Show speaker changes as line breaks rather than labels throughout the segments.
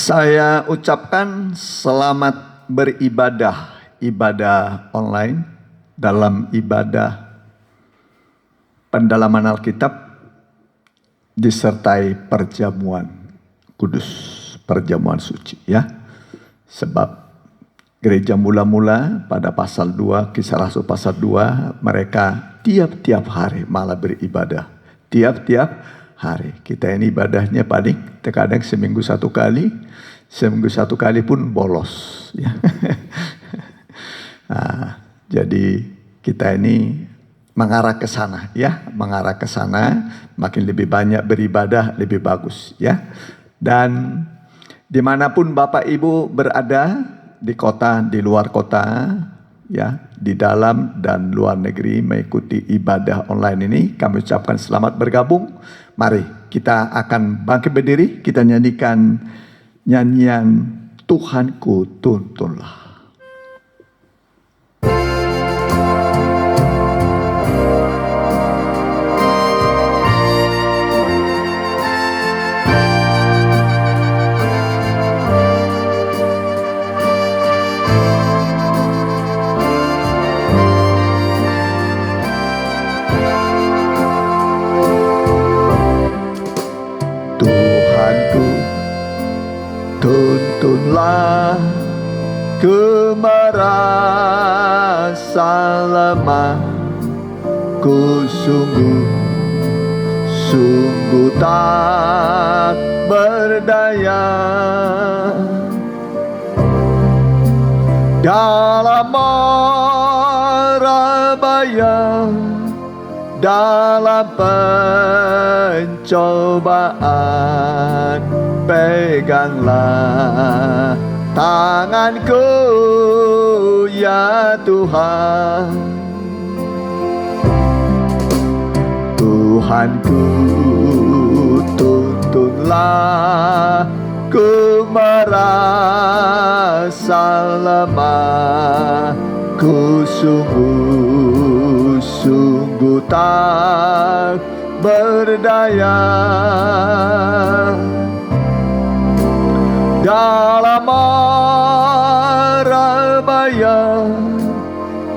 Saya ucapkan selamat beribadah, ibadah online dalam ibadah pendalaman Alkitab disertai perjamuan kudus, perjamuan suci ya. Sebab gereja mula-mula pada pasal 2, Kisah Rasul pasal 2, mereka tiap-tiap hari malah beribadah. Tiap-tiap hari. Kita ini ibadahnya paling terkadang seminggu satu kali pun bolos ya. Nah, jadi kita ini mengarah ke sana ya, mengarah ke sana, makin lebih banyak beribadah lebih bagus ya. Dan dimanapun Bapak Ibu berada, di kota, di luar kota ya, di dalam dan luar negeri mengikuti ibadah online ini, kami ucapkan selamat bergabung. Mari kita akan bangkit berdiri, kita nyanyikan nyanyian Tuhanku tuntunlah. Tuntunlah kemerasa lemah, ku sungguh tak berdaya dalam merabaya, dalam pencobaan. Peganglah tanganku ya Tuhan. Tuhanku tuntunlah, ku merasa lemah, ku sungguh tak berdaya dalam merabaya,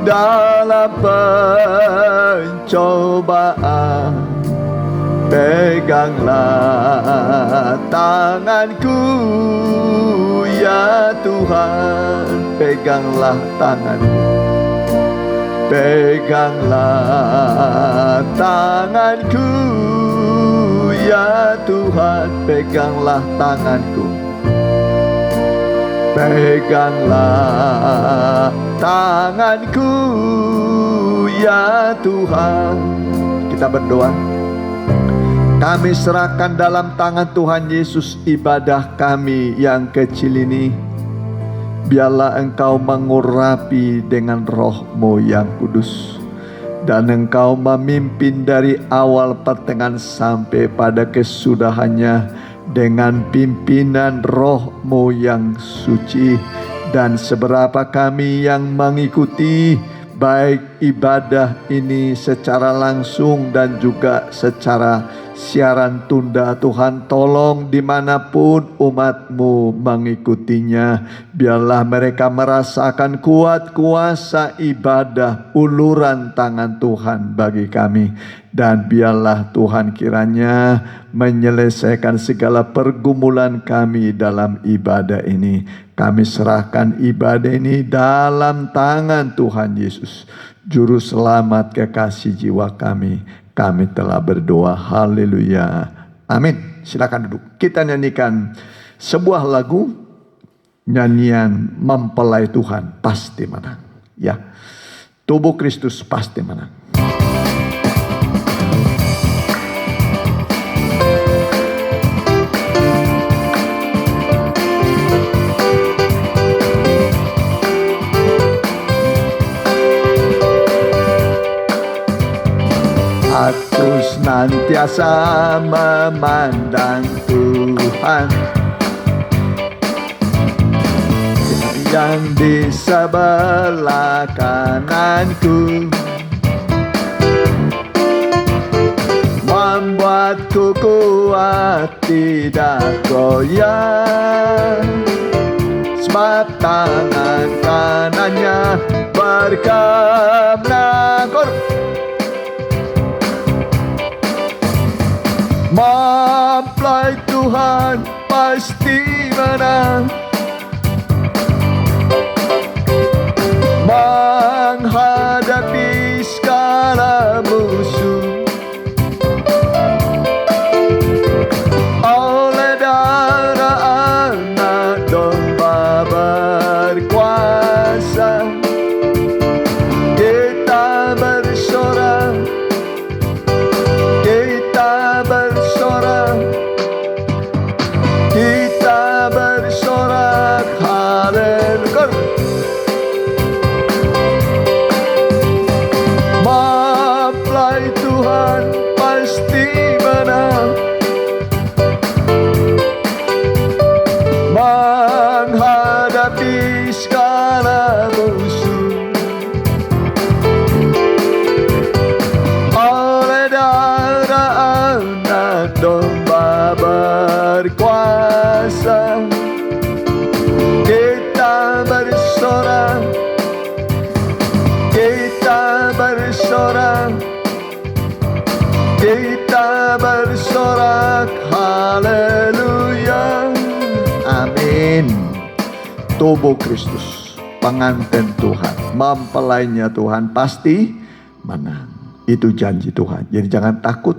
dalam pencobaan. Peganglah tanganku ya Tuhan, peganglah tanganku, peganglah tanganku ya Tuhan, peganglah tanganku, peganglah tanganku ya Tuhan. Kita berdoa. Kami serahkan dalam tangan Tuhan Yesus ibadah kami yang kecil ini. Biarlah Engkau mengurapi dengan Roh-Mu yang kudus, dan Engkau memimpin dari awal pertengahan sampai pada kesudahannya dengan pimpinan Roh-Mu yang suci. Dan seberapa kami yang mengikuti baik ibadah ini secara langsung dan juga secara siaran tunda, Tuhan tolong dimanapun umat-Mu mengikutinya, biarlah mereka merasakan kuat kuasa ibadah uluran tangan Tuhan bagi kami. Dan biarlah Tuhan kiranya menyelesaikan segala pergumulan kami dalam ibadah ini. Kami serahkan ibadah ini dalam tangan Tuhan Yesus, Juru Selamat kekasih jiwa kami. Kami telah berdoa. Haleluya. Amin. Silakan duduk. Kita nyanyikan sebuah lagu, nyanyian mempelai Tuhan pasti menang. Ya, tubuh Kristus pasti menang. Aku senantiasa memandang Tuhan yang di sebelah kananku, membuatku kuat kuat tidak goyah, sebab tangan kanannya berkemenangan. Mempelai Tuhan pasti menang, menghadapi segala musuh. Oleh darah anak domba berkuasa, kita bersorak, kita bersorak, kita bersorak, haleluya. Mempelai Tuhan pasti menang, menghadapi segala musuh. Oleh darah anak domba berkuasa, kita bersorak, kita bersorak, kita bersorak, haleluya. Amin. Tubuh Kristus, pengantin Tuhan, mempelainya Tuhan pasti menang. Itu janji Tuhan. Jadi jangan takut,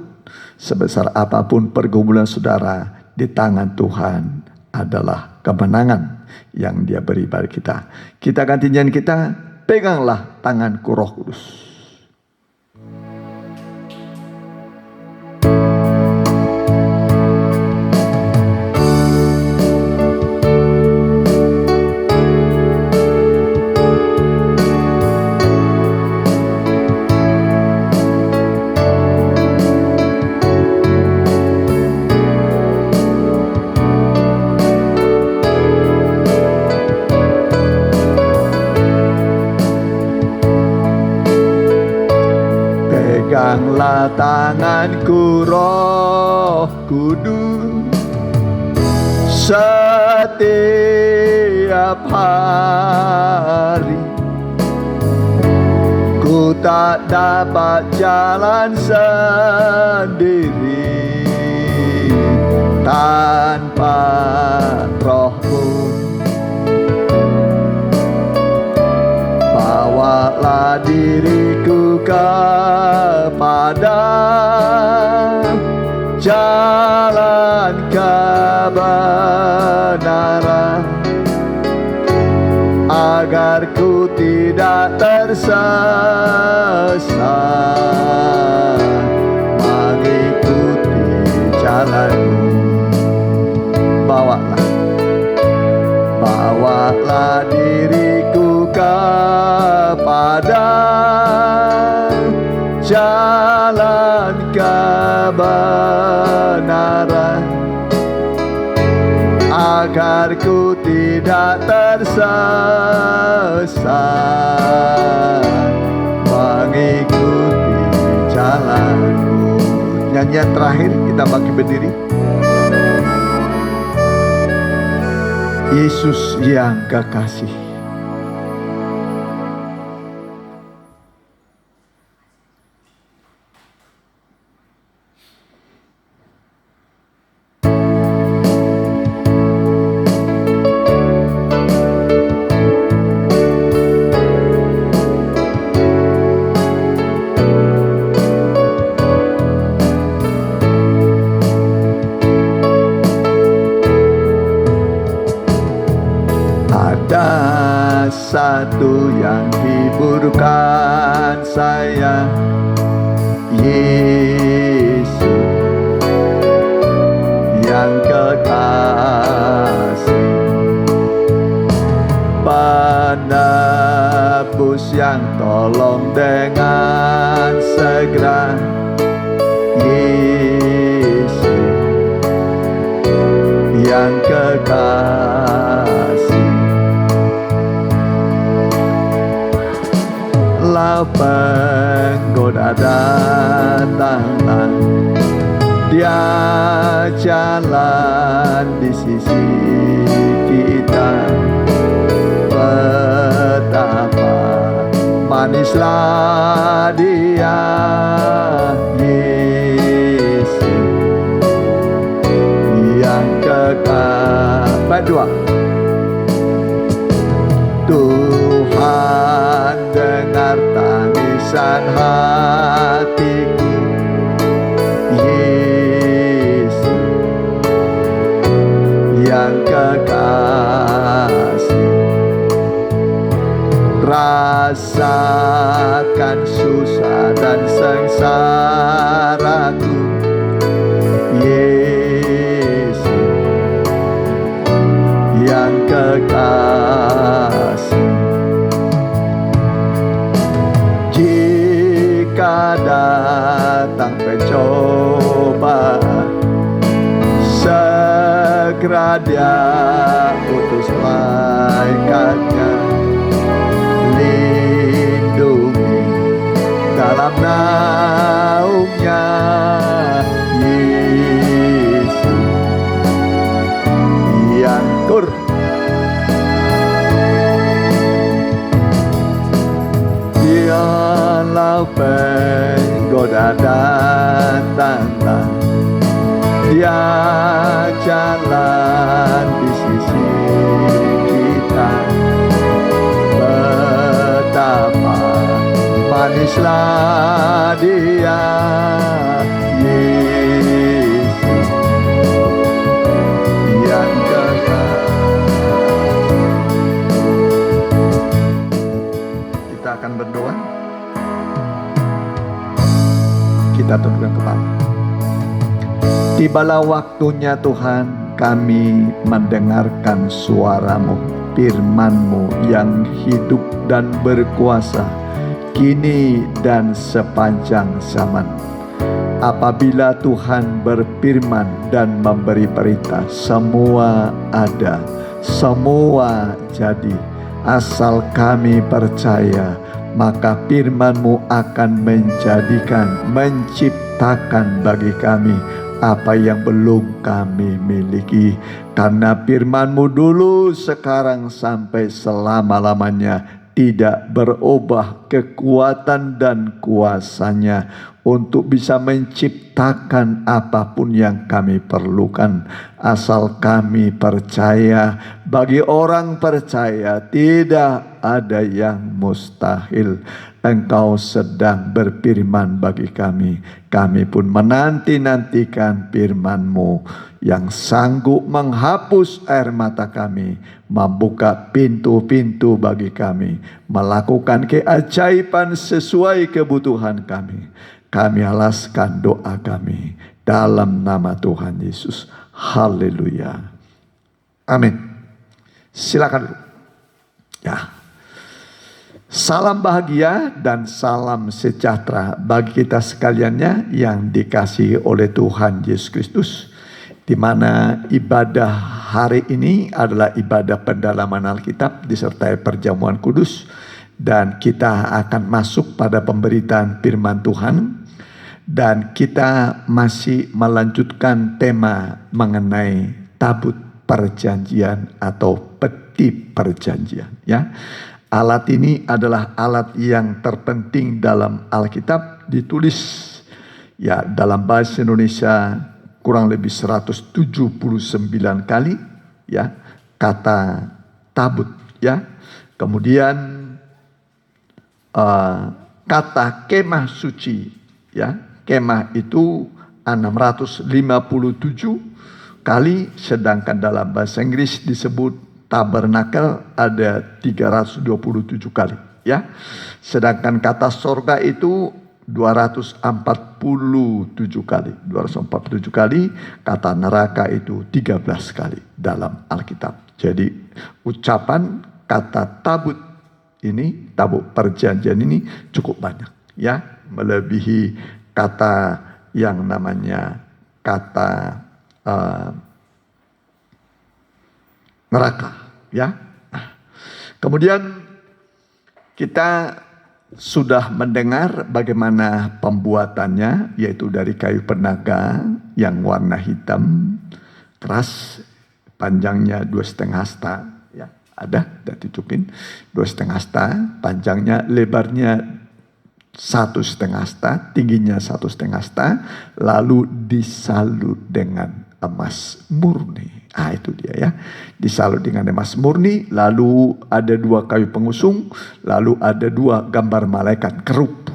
sebesar apapun pergumulan saudara, di tangan Tuhan adalah kemenangan yang Dia beri pada kita. Kita ganti nyanyi kita, peganglah tanganku Roh Kudus. Peganglah tanganku Roh Kudus, setiap hari ku tak dapat jalan sendiri tanpa Roh-Mu. Bawalah diriku kepada jalan kebenaran, agar ku tidak tersesat, mengikuti jalan-Mu. Bawalah diriku kepada jalan kebenaran, agar ku tidak tersesat, mengikuti jalan-Mu. Nyanyian terakhir kita bagi berdiri. Yesus yang kekasih, ada satu yang hiburkan saya, Yesus yang kekasih, penebus yang tolong dengan segera, Yesus yang kekasih. Lau penggoda datanglah, Dia jalan di sisi kita. Betapa manislah Dia, Yesus yang kekal. Berdua. Tuhan dengar tangisan hatiku, Yesus yang kekasih. Rasakan susah dan sengsaraku, Yesus yang kekasih. Jika datang pencobaan, segera Dia utus malaikatnya, lindungi dalam naungnya, Yesus yang Dialah penggoda dan tantang, Dia jalan di sisi kita. Betapa manislah Dia, Yesus yang kekal. Kita akan berdoa. Kita tundukkan kepala. Tibalah waktunya Tuhan, kami mendengarkan suara-Mu, firman-Mu yang hidup dan berkuasa, kini dan sepanjang zaman. Apabila Tuhan berfirman dan memberi perintah, semua ada, semua jadi. Asal kami percaya, maka firman-Mu akan menciptakan bagi kami apa yang belum kami miliki. Karena firman-Mu dulu, sekarang, sampai selama-lamanya tidak berubah kekuatan dan kuasanya untuk bisa menciptakan apapun yang kami perlukan. Asal kami percaya, bagi orang percaya tidak ada yang mustahil. Engkau sedang berfirman bagi kami. Kami pun menanti-nantikan firman-Mu yang sanggup menghapus air mata kami, membuka pintu-pintu bagi kami, melakukan keajaiban sesuai kebutuhan kami. Kami alaskan doa kami dalam nama Tuhan Yesus. Haleluya. Amin. Silakan dulu. Ya. Salam bahagia dan salam sejahtera bagi kita sekaliannya yang dikasihi oleh Tuhan Yesus Kristus, di mana ibadah hari ini adalah ibadah pendalaman Alkitab disertai perjamuan kudus, dan kita akan masuk pada pemberitaan firman Tuhan, dan kita masih melanjutkan tema mengenai tabut perjanjian atau peti perjanjian, ya. Alat ini adalah alat yang terpenting dalam Alkitab, ditulis ya dalam bahasa Indonesia kurang lebih 179 kali ya kata tabut ya. Kemudian kata kemah suci ya. Kemah itu 657 kali, sedangkan dalam bahasa Inggris disebut tabernakel ada 327 kali ya. Sedangkan kata sorga itu 247 kali. 247 kali, kata neraka itu 13 kali dalam Alkitab. Jadi ucapan kata tabut ini, tabut perjanjian ini cukup banyak ya, melebihi kata yang namanya kata neraka ya. Kemudian kita sudah mendengar bagaimana pembuatannya, yaitu dari kayu penaga yang warna hitam keras, panjangnya 2,5 hasta, ya ada ditutupin 2,5 hasta, panjangnya, lebarnya 1,5 hasta, tingginya 1,5 hasta, lalu disalut dengan emas murni. Itu dia ya, disalut dengan emas murni, lalu ada 2 kayu pengusung, lalu ada 2 gambar malaikat kerup.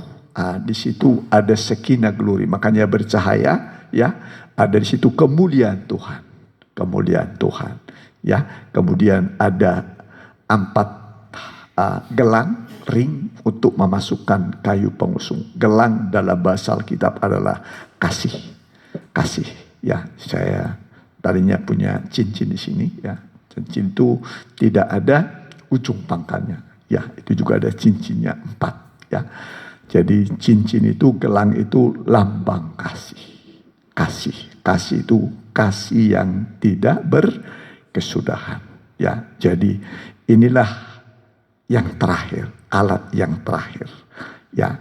Di situ ada Shekinah glory, makanya bercahaya ya. Ada di situ kemuliaan Tuhan, kemuliaan Tuhan ya. Kemudian ada 4 gelang ring untuk memasukkan kayu pengusung. Gelang dalam bahasa Alkitab adalah kasih, kasih ya. Saya tadinya punya cincin di sini ya. Cincin itu tidak ada ujung pangkalnya. Ya, itu juga ada cincinnya 4 ya. Jadi cincin itu, gelang itu lambang kasih. Kasih, kasih itu kasih yang tidak berkesudahan ya. Jadi inilah yang terakhir, alat yang terakhir ya.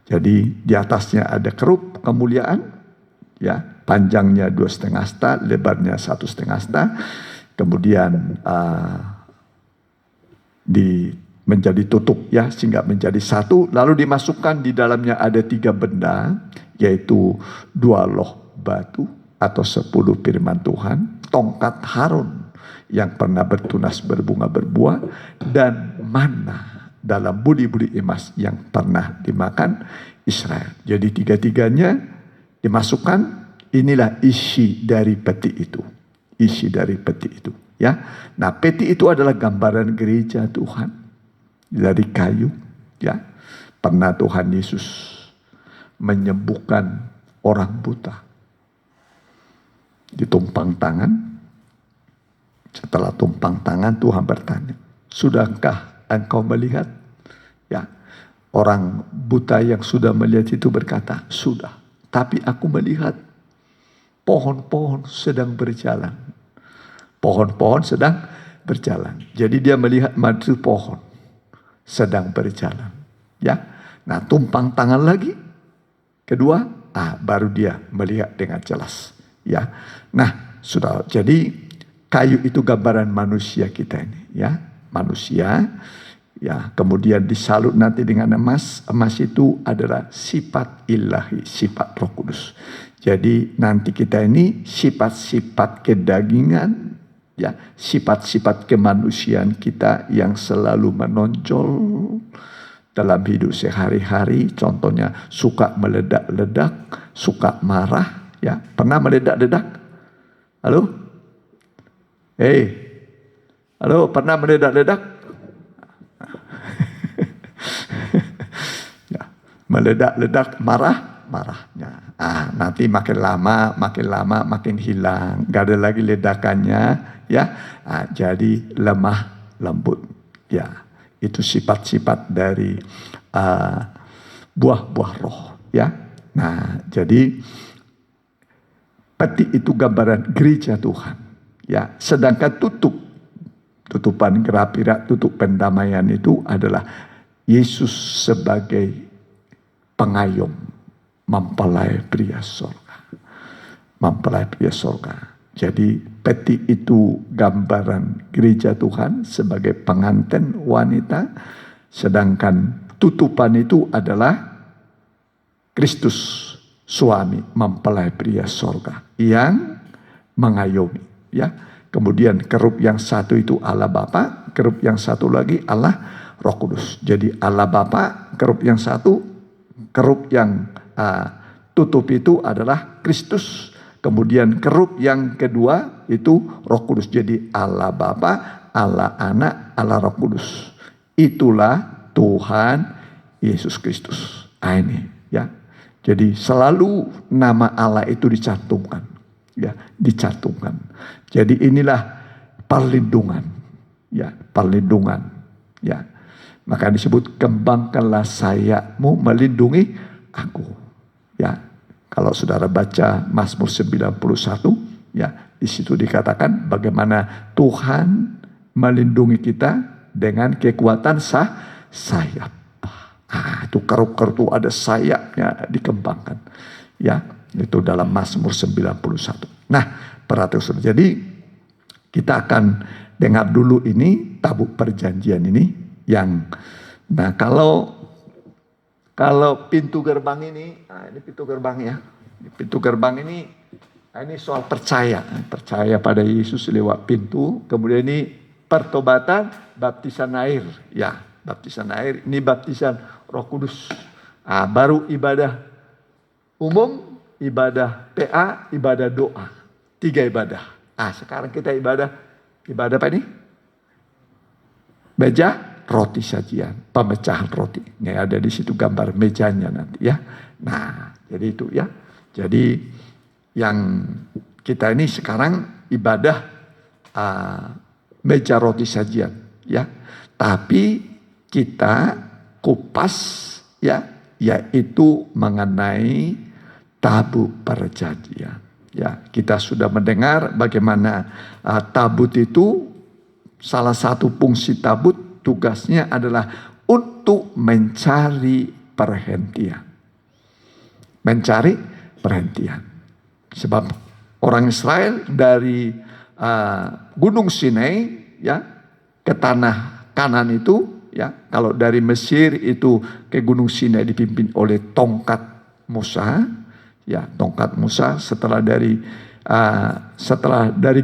Jadi di atasnya ada kerup kemuliaan ya, panjangnya 2,5 hasta, lebarnya 1,5 hasta, kemudian menjadi tutup ya, sehingga menjadi satu, lalu dimasukkan di dalamnya ada 3 benda, yaitu 2 loh batu atau 10 firman Tuhan, tongkat Harun yang pernah bertunas berbunga berbuah, dan mana dalam budi-budi emas yang pernah dimakan Israel. Jadi 3-3-nya dimasukkan. Inilah isi dari peti itu. Isi dari peti itu ya. Nah, peti itu adalah gambaran gereja Tuhan dari kayu ya. Pernah Tuhan Yesus menyembuhkan orang buta, ditumpang tangan. Setelah tumpang tangan, Tuhan bertanya, "Sudahkah engkau melihat?" Ya. Orang buta yang sudah melihat itu berkata, "Sudah, tapi aku melihat pohon-pohon sedang berjalan." Pohon-pohon sedang berjalan. Jadi dia melihat madu pohon sedang berjalan. Ya. Nah, tumpang tangan lagi. Kedua, baru dia melihat dengan jelas. Ya. Nah, sudah. Jadi kayu itu gambaran manusia kita ini. Ya, manusia. Ya, kemudian disalut nanti dengan emas. Emas itu adalah sifat ilahi, sifat Roh Kudus. Jadi nanti kita ini sifat-sifat kedagingan, ya, sifat-sifat kemanusiaan kita yang selalu menonjol dalam hidup sehari-hari. Contohnya suka meledak-ledak, suka marah, ya. Pernah meledak-ledak? Halo? Halo, pernah meledak-ledak? Ya, meledak-ledak, marahnya. Nanti makin lama makin hilang, gak ada lagi ledakannya ya. Jadi lemah lembut ya. Itu sifat-sifat dari buah-buah roh ya. Nah, jadi peti itu gambaran gereja Tuhan ya. Sedangkan tutupan gerak-gerak, tutup pendamaian itu adalah Yesus sebagai pengayom, mempelai pria sorga. Mempelai pria sorga. Jadi peti itu gambaran gereja Tuhan sebagai pengantin wanita. Sedangkan tutupan itu adalah Kristus, suami, mempelai pria sorga yang mengayomi ya. Kemudian kerup yang satu itu Allah Bapa, kerup yang satu lagi Allah Roh Kudus. Jadi Allah Bapa, kerup yang satu, kerup yang tutup itu adalah Kristus. Kemudian kerup yang kedua itu Roh Kudus. Jadi Allah Bapa, Allah Anak, Allah Roh Kudus. Itulah Tuhan Yesus Kristus. Ini ya. Jadi selalu nama Allah itu dicantumkan. Ya, dicantumkan. Jadi inilah perlindungan. Ya, perlindungan. Ya. Maka disebut kembangkanlah sayapmu melindungi aku. Ya. Kalau saudara baca Mazmur 91, ya, di situ dikatakan bagaimana Tuhan melindungi kita dengan kekuatan sayap. Itu keruk-keruk itu ada sayapnya dikembangkan. Ya, itu dalam Mazmur 91. Nah, perhatikan saudara. Jadi kita akan dengar dulu ini tabut perjanjian ini yang kalau pintu gerbang ini, ini pintu gerbang ya. Pintu gerbang ini soal percaya pada Yesus lewat pintu. Kemudian ini pertobatan, baptisan air, ya, baptisan air. Ini baptisan Roh Kudus. Baru ibadah umum, ibadah PA, ibadah doa. 3 ibadah. Sekarang kita ibadah apa ini? Meja roti sajian, pemecahan roti. Ini ada di situ gambar mejanya nanti ya. Nah, jadi itu ya. Jadi yang kita ini sekarang ibadah meja roti sajian ya. Tapi kita kupas ya, yaitu mengenai tabut perjanjian. Ya, kita sudah mendengar bagaimana tabut itu, salah satu fungsi tabut tugasnya adalah untuk mencari perhentian. Mencari perhentian. Sebab orang Israel dari Gunung Sinai ya ke tanah Kanan itu ya, kalau dari Mesir itu ke Gunung Sinai dipimpin oleh tongkat Musa. Ya, tongkat Musa setelah dari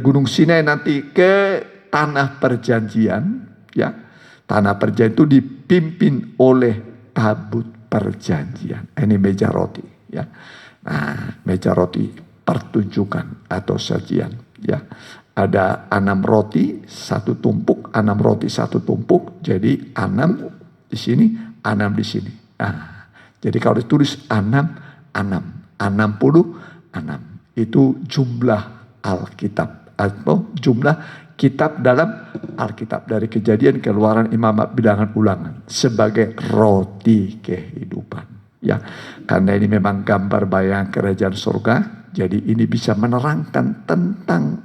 Gunung Sinai nanti ke tanah perjanjian ya. Tanah perjanjian itu dipimpin oleh tabut perjanjian. Ini meja roti ya. Nah, meja roti pertunjukan atau sajian ya. Ada 6 roti 1 tumpuk, 6 roti 1 tumpuk. Jadi 6 di sini, 6 di sini. Jadi kalau ditulis 66 itu jumlah Alkitab atau jumlah kitab dalam Alkitab dari Kejadian, Keluaran, Imamat, Bilangan, Ulangan sebagai roti kehidupan ya. Karena ini memang gambar bayang kerajaan surga, jadi ini bisa menerangkan tentang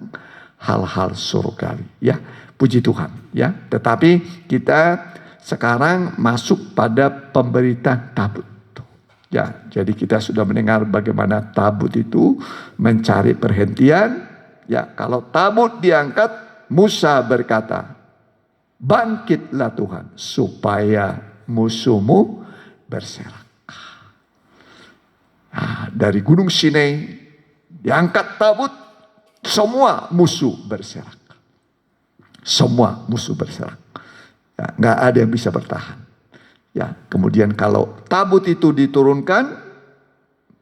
hal-hal surgawi ya. Puji Tuhan ya. Tetapi kita sekarang masuk pada pemberitaan tabut. Ya, jadi kita sudah mendengar bagaimana tabut itu mencari perhentian. Ya, kalau tabut diangkat, Musa berkata, "Bangkitlah Tuhan, supaya musuhmu berserak." Dari Gunung Sinai diangkat tabut, semua musuh berserak. Semua musuh berserak. Ya, nggak ada yang bisa bertahan. Ya, kemudian kalau tabut itu diturunkan,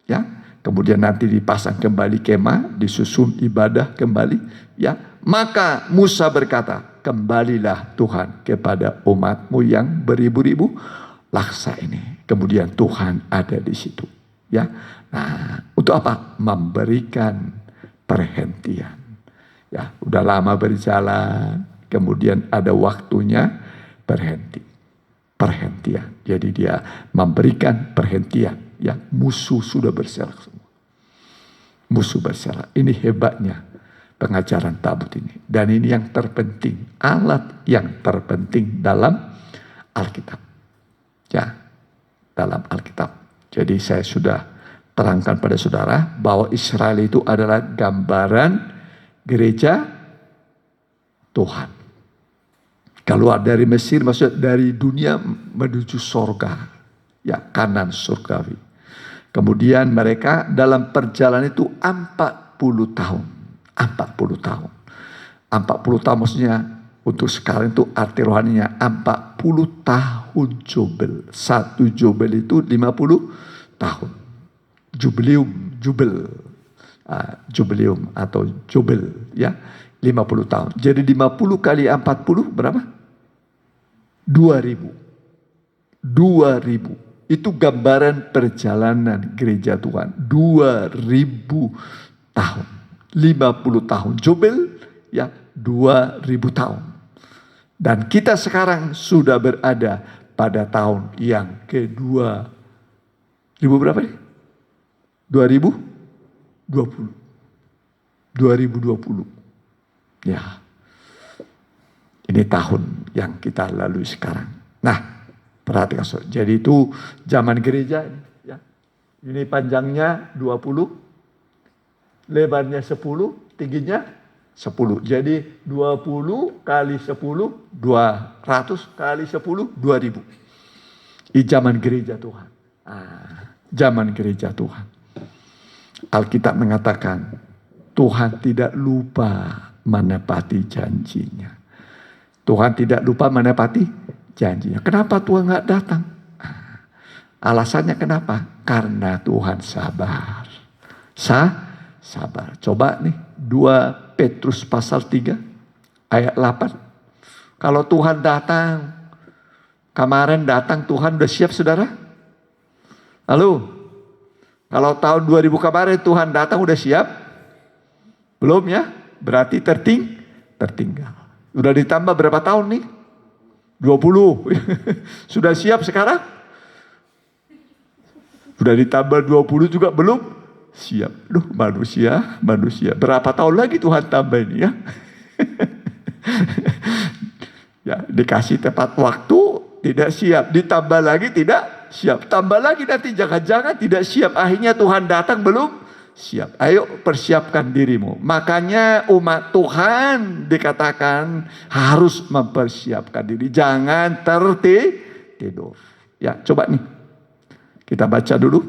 ya, kemudian nanti dipasang kembali kemah, disusun ibadah kembali, ya, maka Musa berkata, "Kembalilah Tuhan kepada umatmu yang beribu-ribu laksa ini." Kemudian Tuhan ada di situ, ya. Nah, untuk apa? Memberikan perhentian. Ya, udah lama berjalan, kemudian ada waktunya berhenti. Perhentian. Jadi dia memberikan perhentian. Ya, musuh sudah berserak semua. Musuh berserak. Ini hebatnya pengajaran tabut ini. Dan ini yang terpenting. Alat yang terpenting dalam Alkitab. Ya, dalam Alkitab. Jadi saya sudah terangkan pada saudara bahwa Israel itu adalah gambaran gereja Tuhan. Keluar dari Mesir, maksudnya dari dunia menuju sorga. Ya, Kanan surgawi. Kemudian mereka dalam perjalanan itu 40 tahun. 40 tahun. 40 tahun maksudnya untuk sekarang itu arti rohaninya 40 tahun jubel. 1 jubel itu 50 tahun. Jubileum atau jubel ya. 50 tahun. Jadi 50 kali 40 berapa? 2000. Itu gambaran perjalanan gereja Tuhan. 2000 tahun. 50 tahun jubel ya, 2000 tahun. Dan kita sekarang sudah berada pada tahun yang kedua. Ribu berapa nih? 2020. 2020. Ya. Ini tahun yang kita lalui sekarang. Nah, Perhatikan saudara. Jadi itu zaman gereja. Ya. Ini panjangnya 20, lebarnya 10, tingginya 10. Jadi 20 kali 10, 200 kali 10, 2000. Di zaman gereja Tuhan. Zaman gereja Tuhan. Alkitab mengatakan, Tuhan tidak lupa menepati janjinya. Tuhan tidak lupa menepati janjinya. Kenapa Tuhan nggak datang? Alasannya kenapa? Karena Tuhan sabar. Sabar. Coba nih 2 Petrus pasal 3 ayat 8. Kalau Tuhan datang, kemarin datang Tuhan udah siap saudara? Lalu, kalau tahun 2000 kemarin Tuhan datang udah siap? Belum ya? Berarti tertinggal. Udah ditambah berapa tahun nih? 20. Sudah siap sekarang? Sudah ditambah 20 juga belum siap. Duh, manusia. Berapa tahun lagi Tuhan tambah ini ya? Ya, dikasih tepat waktu, tidak siap. Ditambah lagi tidak siap. Tambah lagi nanti jangan-jangan tidak siap. Akhirnya Tuhan datang belum siap. Ayo persiapkan dirimu. Makanya umat Tuhan dikatakan harus mempersiapkan diri. Jangan tertidur. Ya, coba nih. Kita baca dulu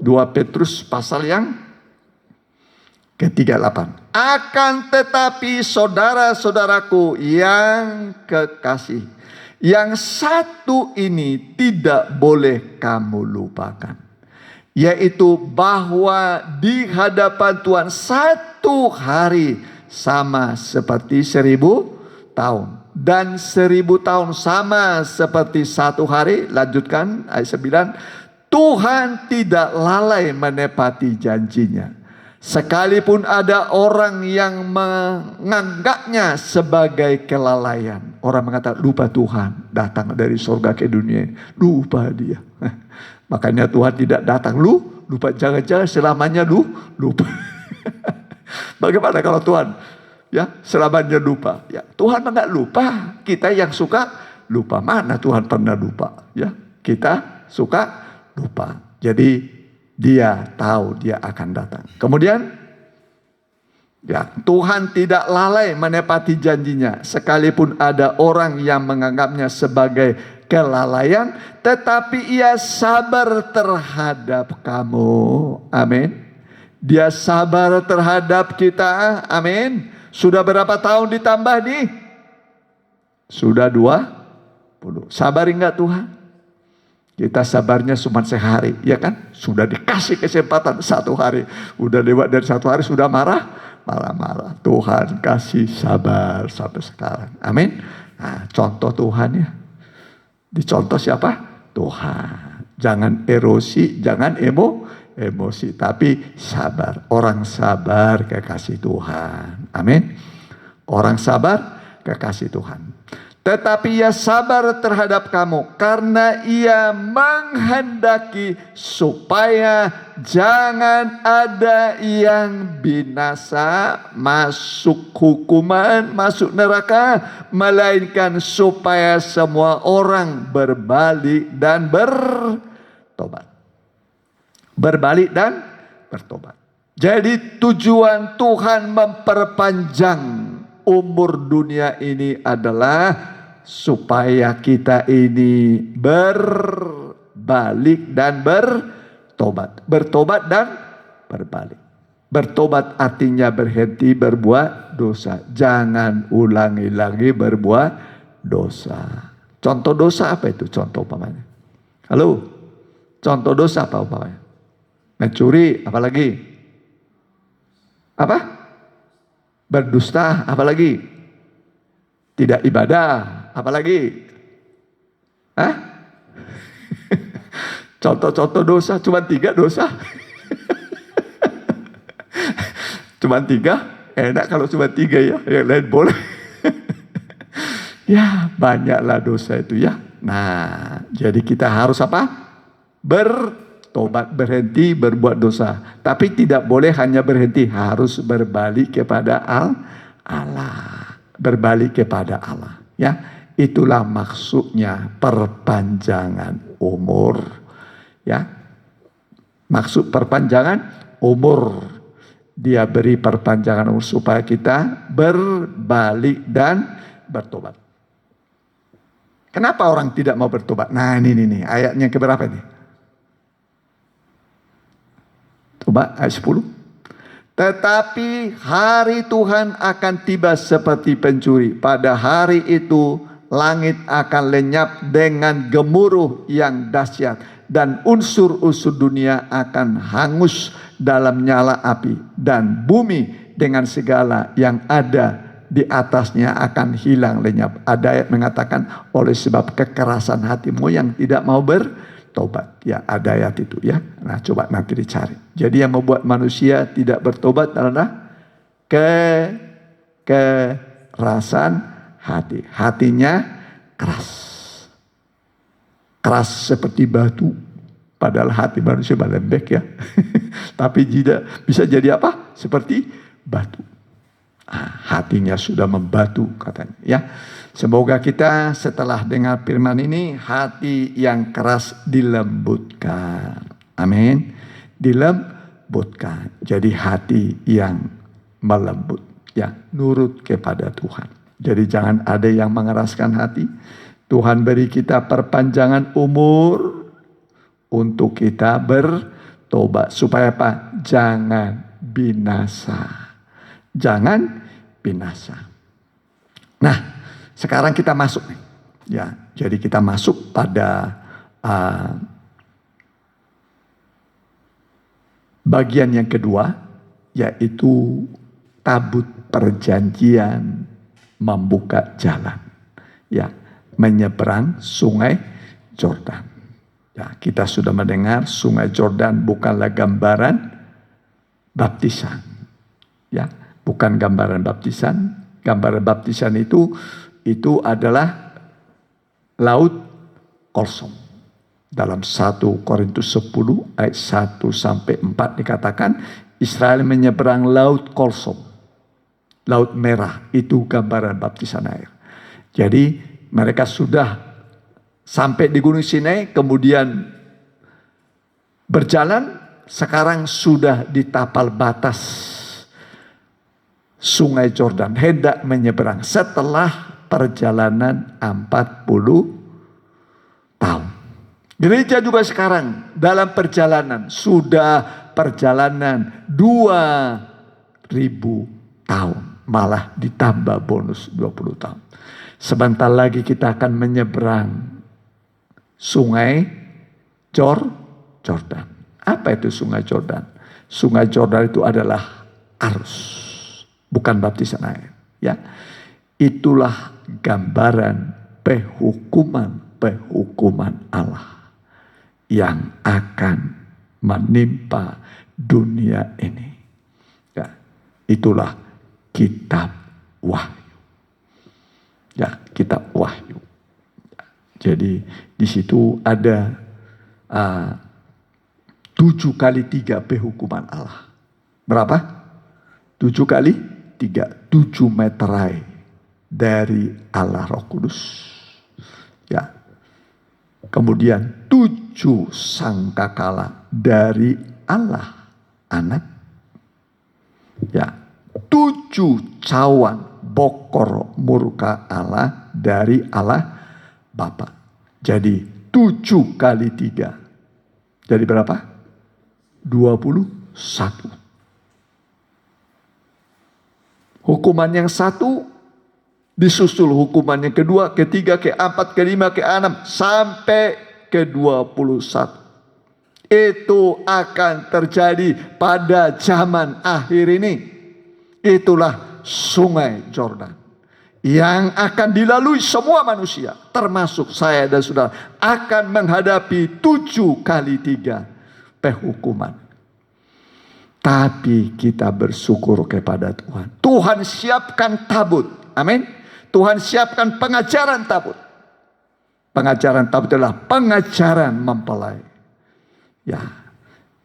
2 Petrus pasal yang ke-38. Akan tetapi saudara-saudaraku yang kekasih, yang satu ini tidak boleh kamu lupakan, yaitu bahwa di hadapan Tuhan satu hari sama seperti 1000 tahun. Dan 1000 tahun sama seperti satu hari. Lanjutkan ayat 9. Tuhan tidak lalai menepati janjinya. Sekalipun ada orang yang menganggapnya sebagai kelalaian. Orang mengatakan lupa Tuhan datang dari surga ke dunia. Lupa dia. Makanya Tuhan tidak datang. Lupa, jangan-jangan selamanya lupa. Bagaimana kalau Tuhan ya selamanya lupa? Ya, Tuhan enggak lupa. Kita yang suka lupa. Mana Tuhan pernah lupa? Ya, kita suka lupa. Jadi dia tahu dia akan datang. Kemudian ya, Tuhan tidak lalai menepati janjinya. Sekalipun ada orang yang menganggapnya sebagai kelalaian, tetapi ia sabar terhadap kamu. Amin. Dia sabar terhadap kita. Amin. Sudah berapa tahun ditambah nih? Sudah 20. Sabar enggak Tuhan? Kita sabarnya cuma sehari, ya kan? Sudah dikasih kesempatan 1 hari. Udah lewat dari 1 hari sudah marah. Tuhan kasih sabar sampai sekarang. Amin. Nah, contoh Tuhan ya. Dicontoh siapa? Tuhan. Jangan erosi, jangan emosi, tapi sabar. Orang sabar kekasih Tuhan. Amin. Orang sabar kekasih Tuhan. Tetapi ia sabar terhadap kamu karena ia menghendaki supaya jangan ada yang binasa, masuk hukuman, masuk neraka, melainkan supaya semua orang berbalik dan bertobat. Berbalik dan bertobat. Jadi tujuan Tuhan memperpanjang umur dunia ini adalah supaya kita ini berbalik dan bertobat. Bertobat dan berbalik. Bertobat artinya berhenti berbuat dosa. Jangan ulangi lagi berbuat dosa. Contoh dosa apa itu? Contoh umpamanya. Halo? Contoh dosa apa umpamanya? Mencuri, apalagi? Apa? Berdusta, apalagi? Tidak ibadah, apalagi? Hah? Contoh-contoh dosa, cuma 3 dosa. Cuma 3, enak kalau cuma 3 ya, yang lain boleh. Ya, banyaklah dosa itu ya. Nah, jadi kita harus apa? Bertobat, berhenti berbuat dosa. Tapi tidak boleh hanya berhenti, harus berbalik kepada Allah. Berbalik kepada Allah. Ya, Itulah maksudnya perpanjangan umur. Ya, maksud perpanjangan umur. Dia beri perpanjangan umur supaya kita berbalik dan bertobat. Kenapa orang tidak mau bertobat? Nah ini ayatnya keberapa ini? Coba ayat 10. Tetapi hari Tuhan akan tiba seperti pencuri. Pada hari itu langit akan lenyap dengan gemuruh yang dahsyat, dan unsur-unsur dunia akan hangus dalam nyala api, dan bumi dengan segala yang ada di atasnya akan hilang lenyap. Ada ayat mengatakan oleh sebab kekerasan hatimu yang tidak mau bertobat. Ya, ada ayat itu ya. Nah, coba nanti dicari. Jadi yang membuat manusia tidak bertobat adalah kekerasan hati. Hatinya keras. Keras seperti batu. Padahal hati manusia lembek ya. Tapi bisa jadi apa? Seperti batu. Hatinya sudah membatu katanya ya. Semoga kita setelah dengar firman ini, hati yang keras dilembutkan. Amin. Dilembutkan. Jadi hati yang melembut ya, nurut kepada Tuhan. Jadi jangan ada yang mengeraskan hati. Tuhan beri kita perpanjangan umur untuk kita bertobat. Supaya apa? Jangan binasa. Jangan binasa. Nah, sekarang kita masuk nih. Ya, jadi kita masuk pada bagian yang kedua, yaitu tabut perjanjian membuka jalan. Ya, menyeberang sungai Yordan. Ya, kita sudah mendengar sungai Yordan bukanlah gambaran baptisan. Ya, bukan gambaran baptisan. Gambaran baptisan itu adalah laut kosong. Dalam 1 Korintus 10 ayat 1 sampai 4 dikatakan Israel menyeberang laut kosong. Laut merah itu gambaran baptisan air. Jadi mereka sudah sampai di Gunung Sinai, kemudian berjalan, sekarang sudah di tapal batas Sungai Yordan, hendak menyeberang setelah perjalanan 40 tahun. Gereja juga sekarang dalam perjalanan, sudah perjalanan 2000 tahun. Malah ditambah bonus 20 tahun. Sebentar lagi kita akan menyeberang Sungai Yordan. Apa itu Sungai Yordan? Sungai Yordan itu adalah arus. Bukan baptisan air. Ya, itulah gambaran penghukuman Allah yang akan menimpa dunia ini. Ya, itulah kitab Wahyu. Ya, kitab Wahyu. Jadi di situ ada 7 kali 3 penghukuman Allah. Berapa? 7 kali 3, 7 meterai dari Allah Roh Kudus. Ya. Kemudian 7 sangkakala dari Allah Anak. Ya. 7 cawan bokor murka Allah dari Allah Bapa. Jadi 7 kali 3. Jadi berapa? 21. Hukuman yang satu disusul hukuman yang kedua, ketiga, keempat, kelima, keenam, sampai ke-21. Itu akan terjadi pada zaman akhir ini. Itulah Sungai Yordan yang akan dilalui semua manusia, termasuk saya dan saudara, akan menghadapi 7 kali 3 penghukuman. Tapi kita bersyukur kepada Tuhan. Tuhan siapkan tabut. Amin. Tuhan siapkan pengajaran tabut. Pengajaran tabut adalah pengajaran mempelai. Ya,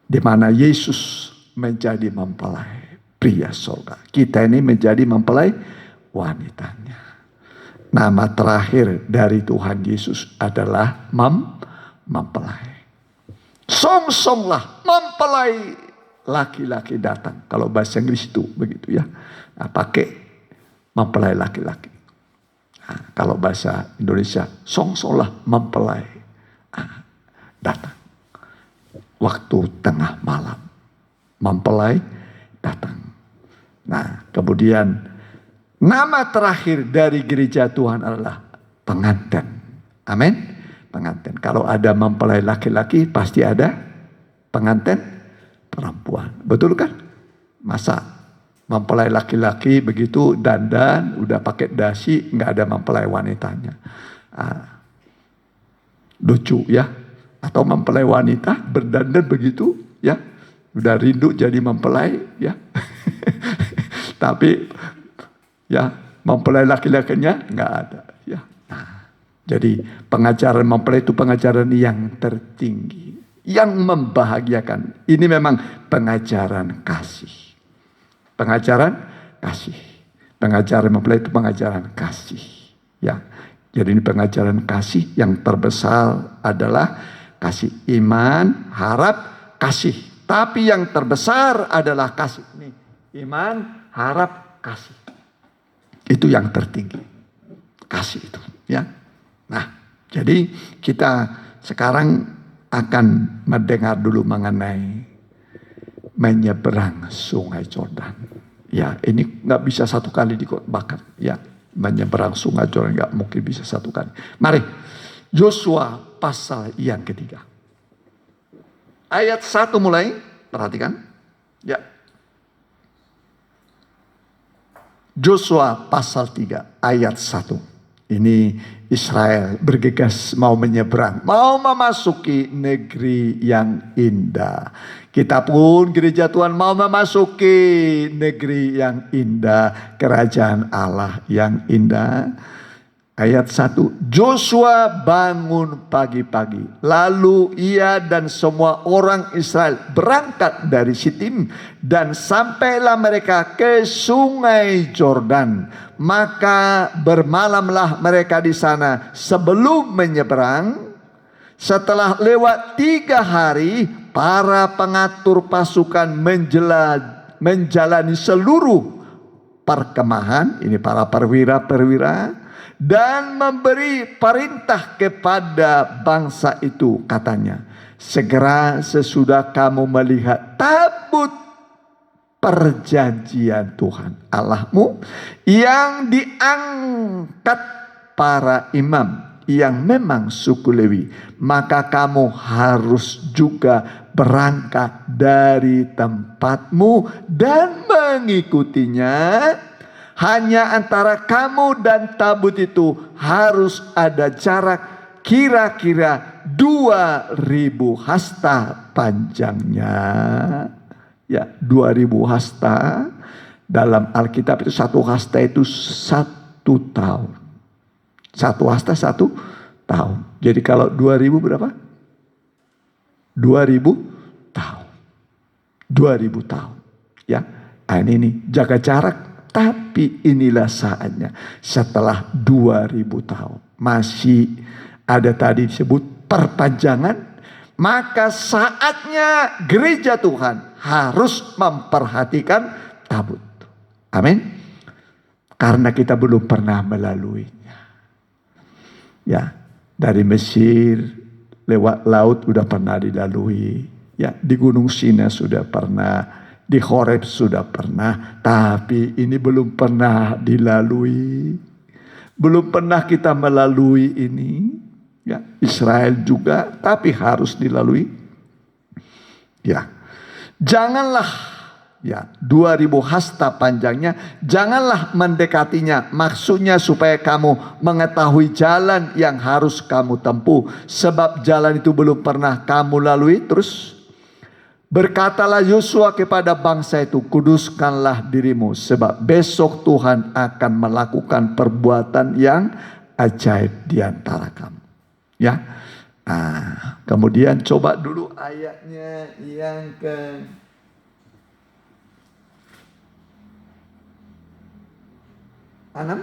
di mana Yesus menjadi mempelai pria surga. Kita ini menjadi mempelai wanitanya. nama terakhir dari Tuhan Yesus adalah mempelai. Song-songlah, mempelai laki-laki datang. Kalau bahasa Inggris itu begitu ya. Nah, pakai mempelai laki-laki. Nah, kalau bahasa Indonesia, song-songlah mempelai datang. Waktu tengah malam, mempelai datang. Nah, kemudian nama terakhir dari gereja Tuhan adalah pengantin. Amin. Pengantin. Kalau ada mempelai laki-laki, pasti ada pengantin perempuan. Betul kan? Masa mempelai laki-laki begitu dandan, udah pakai dasi, nggak ada mempelai wanitanya. Lucu ya. Atau mempelai wanita berdandan begitu ya. Udah rindu jadi mempelai ya. Tapi ya mempelai laki-lakinya nggak ada ya. Nah, jadi pengajaran mempelai itu pengajaran yang tertinggi, yang membahagiakan. Ini memang pengajaran kasih. Pengajaran kasih. Pengajaran mempelai itu pengajaran kasih. Ya. Jadi ini pengajaran kasih yang terbesar adalah kasih iman, harap, kasih. Tapi yang terbesar adalah kasih. Nih, iman, harap, kasih. Itu yang tertinggi. Kasih itu, ya. Nah, jadi kita sekarang akan mendengar dulu mengenai menyeberang Sungai Yordan. Ya, ini nggak bisa satu kali dikotbahkan. Ya, menyeberang Sungai Yordan nggak mungkin bisa satu kali. Mari, Yosua pasal yang ketiga. Ayat 1 mulai, perhatikan. Ya. Yosua pasal 3 ayat 1. Ini Israel bergegas mau menyeberang, mau memasuki negeri yang indah. Kita pun gereja Tuhan mau memasuki negeri yang indah, kerajaan Allah yang indah. Ayat 1, Joshua bangun pagi-pagi. Lalu ia dan semua orang Israel berangkat dari Sitim. Dan sampailah mereka ke Sungai Yordan. Maka bermalamlah mereka di sana sebelum menyeberang. Setelah lewat 3 hari, para pengatur pasukan menjalani seluruh perkemahan. Ini para perwira-perwira. Dan memberi perintah kepada bangsa itu, katanya, segera sesudah kamu melihat tabut perjanjian Tuhan Allahmu yang diangkat para imam yang memang suku Lewi, maka kamu harus juga berangkat dari tempatmu dan mengikutinya. Hanya antara kamu dan tabut itu harus ada jarak kira-kira 2000 hasta panjangnya. Ya, 2000 hasta. Dalam Alkitab itu 1 hasta itu 1 tahun. 1 hasta 1 tahun. Jadi kalau 2000 berapa? 2000 tahun. 2000 tahun. Ya, nah ini nih, jaga jarak. Tapi inilah saatnya setelah 2000 tahun. Masih ada tadi disebut perpanjangan. Maka saatnya gereja Tuhan harus memperhatikan tabut. Amin. Karena kita belum pernah melaluinya. Ya, dari Mesir lewat laut sudah pernah dilalui. Ya, di Gunung Sinai sudah pernah. Di Horeb sudah pernah, tapi ini belum pernah dilalui. Belum pernah kita melalui ini. Ya, Israel juga, tapi harus dilalui. Ya, janganlah, ya, 2000 hasta panjangnya, janganlah mendekatinya. Maksudnya supaya kamu mengetahui jalan yang harus kamu tempuh. Sebab jalan itu belum pernah kamu lalui. Terus berkatalah Yosua kepada bangsa itu, kuduskanlah dirimu, sebab besok Tuhan akan melakukan perbuatan yang ajaib di antara kamu. Ya, nah, kemudian coba dulu ayatnya yang ke 6.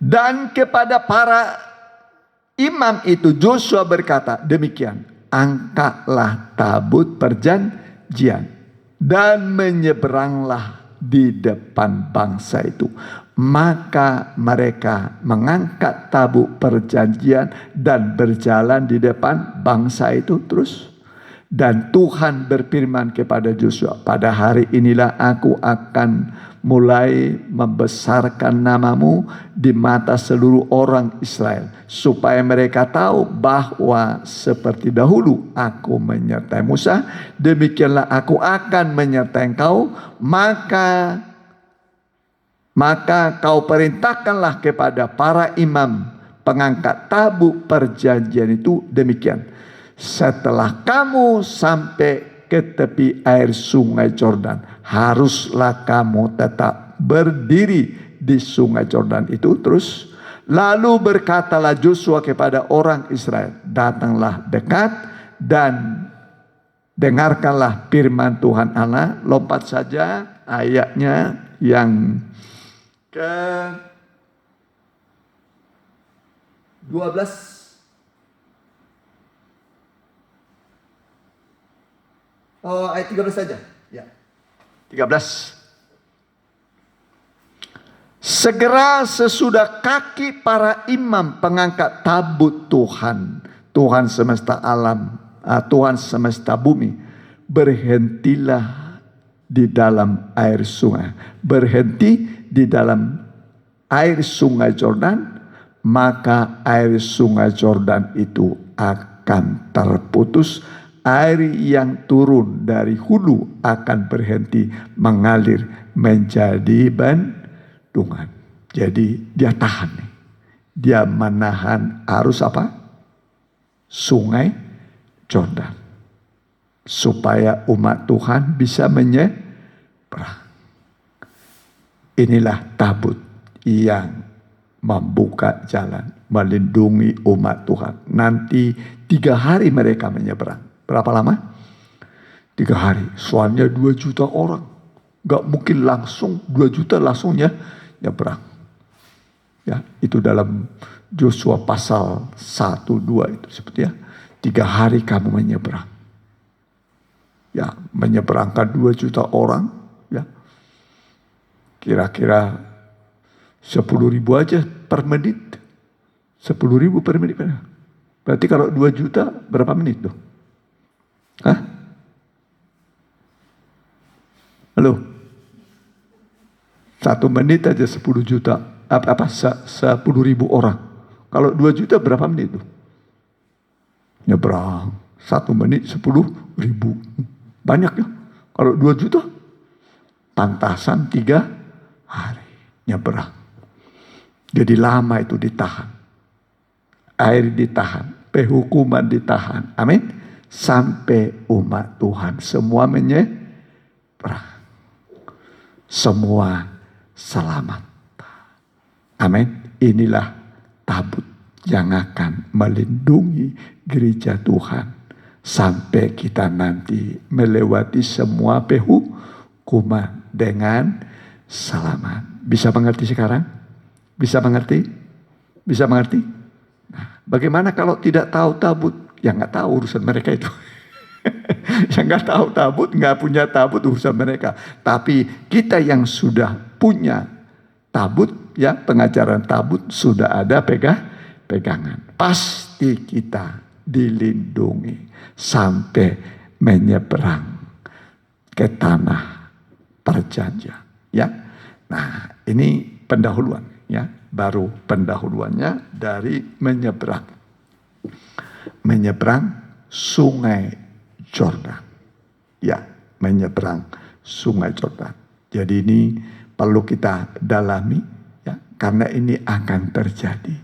Dan kepada para imam itu Joshua berkata demikian, angkatlah tabut perjanjian dan menyeberanglah di depan bangsa itu. Maka mereka mengangkat tabut perjanjian dan berjalan di depan bangsa itu terus. Dan Tuhan berfirman kepada Joshua, pada hari inilah aku akan mulai membesarkan namamu di mata seluruh orang Israel, supaya mereka tahu bahwa seperti dahulu aku menyertai Musa, demikianlah aku akan menyertai engkau. Maka kau perintahkanlah kepada para imam pengangkat tabut perjanjian itu demikian. Setelah kamu sampai ke tepi air sungai Yordan, haruslah kamu tetap berdiri di sungai Yordan itu terus. Lalu berkatalah Joshua kepada orang Israel, datanglah dekat dan dengarkanlah firman Tuhan Allah. Lompat saja ayatnya yang ke 12. Oh, ayat 13 saja. Ya. 13. Segera sesudah kaki para imam pengangkat tabut Tuhan, Tuhan semesta alam, Tuhan semesta bumi, berhentilah di dalam air sungai. Berhenti di dalam air sungai Yordan, maka air sungai Yordan itu akan terputus. Air yang turun dari hulu akan berhenti mengalir menjadi bendungan. Jadi dia tahan nih. Dia menahan arus apa? Sungai Yordan. Supaya umat Tuhan bisa menyeberang. Inilah tabut yang membuka jalan, melindungi umat Tuhan. Nanti 3 hari mereka menyeberang. Berapa lama? 3 hari. Soalnya 2 juta orang. Gak mungkin langsung 2 juta langsungnya nyebrang. Ya, itu dalam Joshua pasal 1, 2 itu seperti ya. 3 hari kamu menyeberang. Ya, menyeberangkan 2 juta orang. Ya, kira-kira 10.000 aja per menit. 10.000 per menit. Berarti kalau 2 juta berapa menit tuh? Hah? Halo? 1 menit aja 10 juta. 10.000 orang. Kalau 2 juta berapa menit tuh? Nyebrang. 1 menit 10.000. Banyak ya. Kalau 2 juta, pantasan 3 hari. Nyebrang. Jadi lama itu ditahan. Air ditahan. Penghukuman ditahan. Amin. Sampai umat Tuhan semua menyeberang. Semua selamat. Amin. Inilah tabut yang akan melindungi gereja Tuhan. Sampai kita nanti melewati semua penghukuman dengan selamat. Bisa mengerti sekarang? Bisa mengerti? Bisa mengerti? Nah, bagaimana kalau tidak tahu tabut? Ya nggak tahu urusan mereka itu. Yang nggak tahu tabut, nggak punya tabut urusan mereka. Tapi kita yang sudah punya tabut, ya pengajaran tabut sudah ada pegangan. Pasti kita dilindungi sampai menyeberang ke tanah perjanjian. Ya, nah ini pendahuluan. Ya, baru pendahuluannya dari menyeberang sungai Yordan. Ya, menyeberang sungai Yordan. Jadi ini perlu kita dalami ya, karena ini akan terjadi.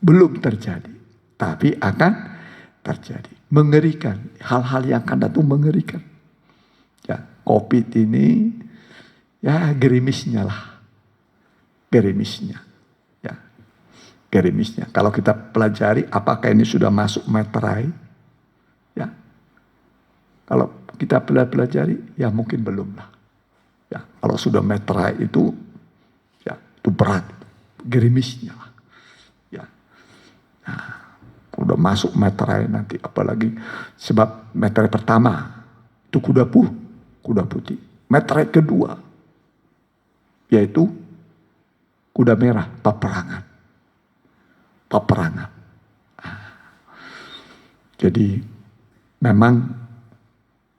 Belum terjadi, tapi akan terjadi. Mengerikan, hal-hal yang akan datang mengerikan. Ya, COVID ini ya gerimisnya lah. Gerimisnya. Gerimisnya. Kalau kita pelajari apakah ini sudah masuk meterai? Ya. Kalau kita pelajari ya mungkin belum lah. Ya, kalau sudah meterai itu ya itu berat. Gerimisnya lah. Udah masuk meterai nanti, apalagi sebab meterai pertama itu kuda putih. Meterai kedua yaitu kuda merah, peperangan. Jadi memang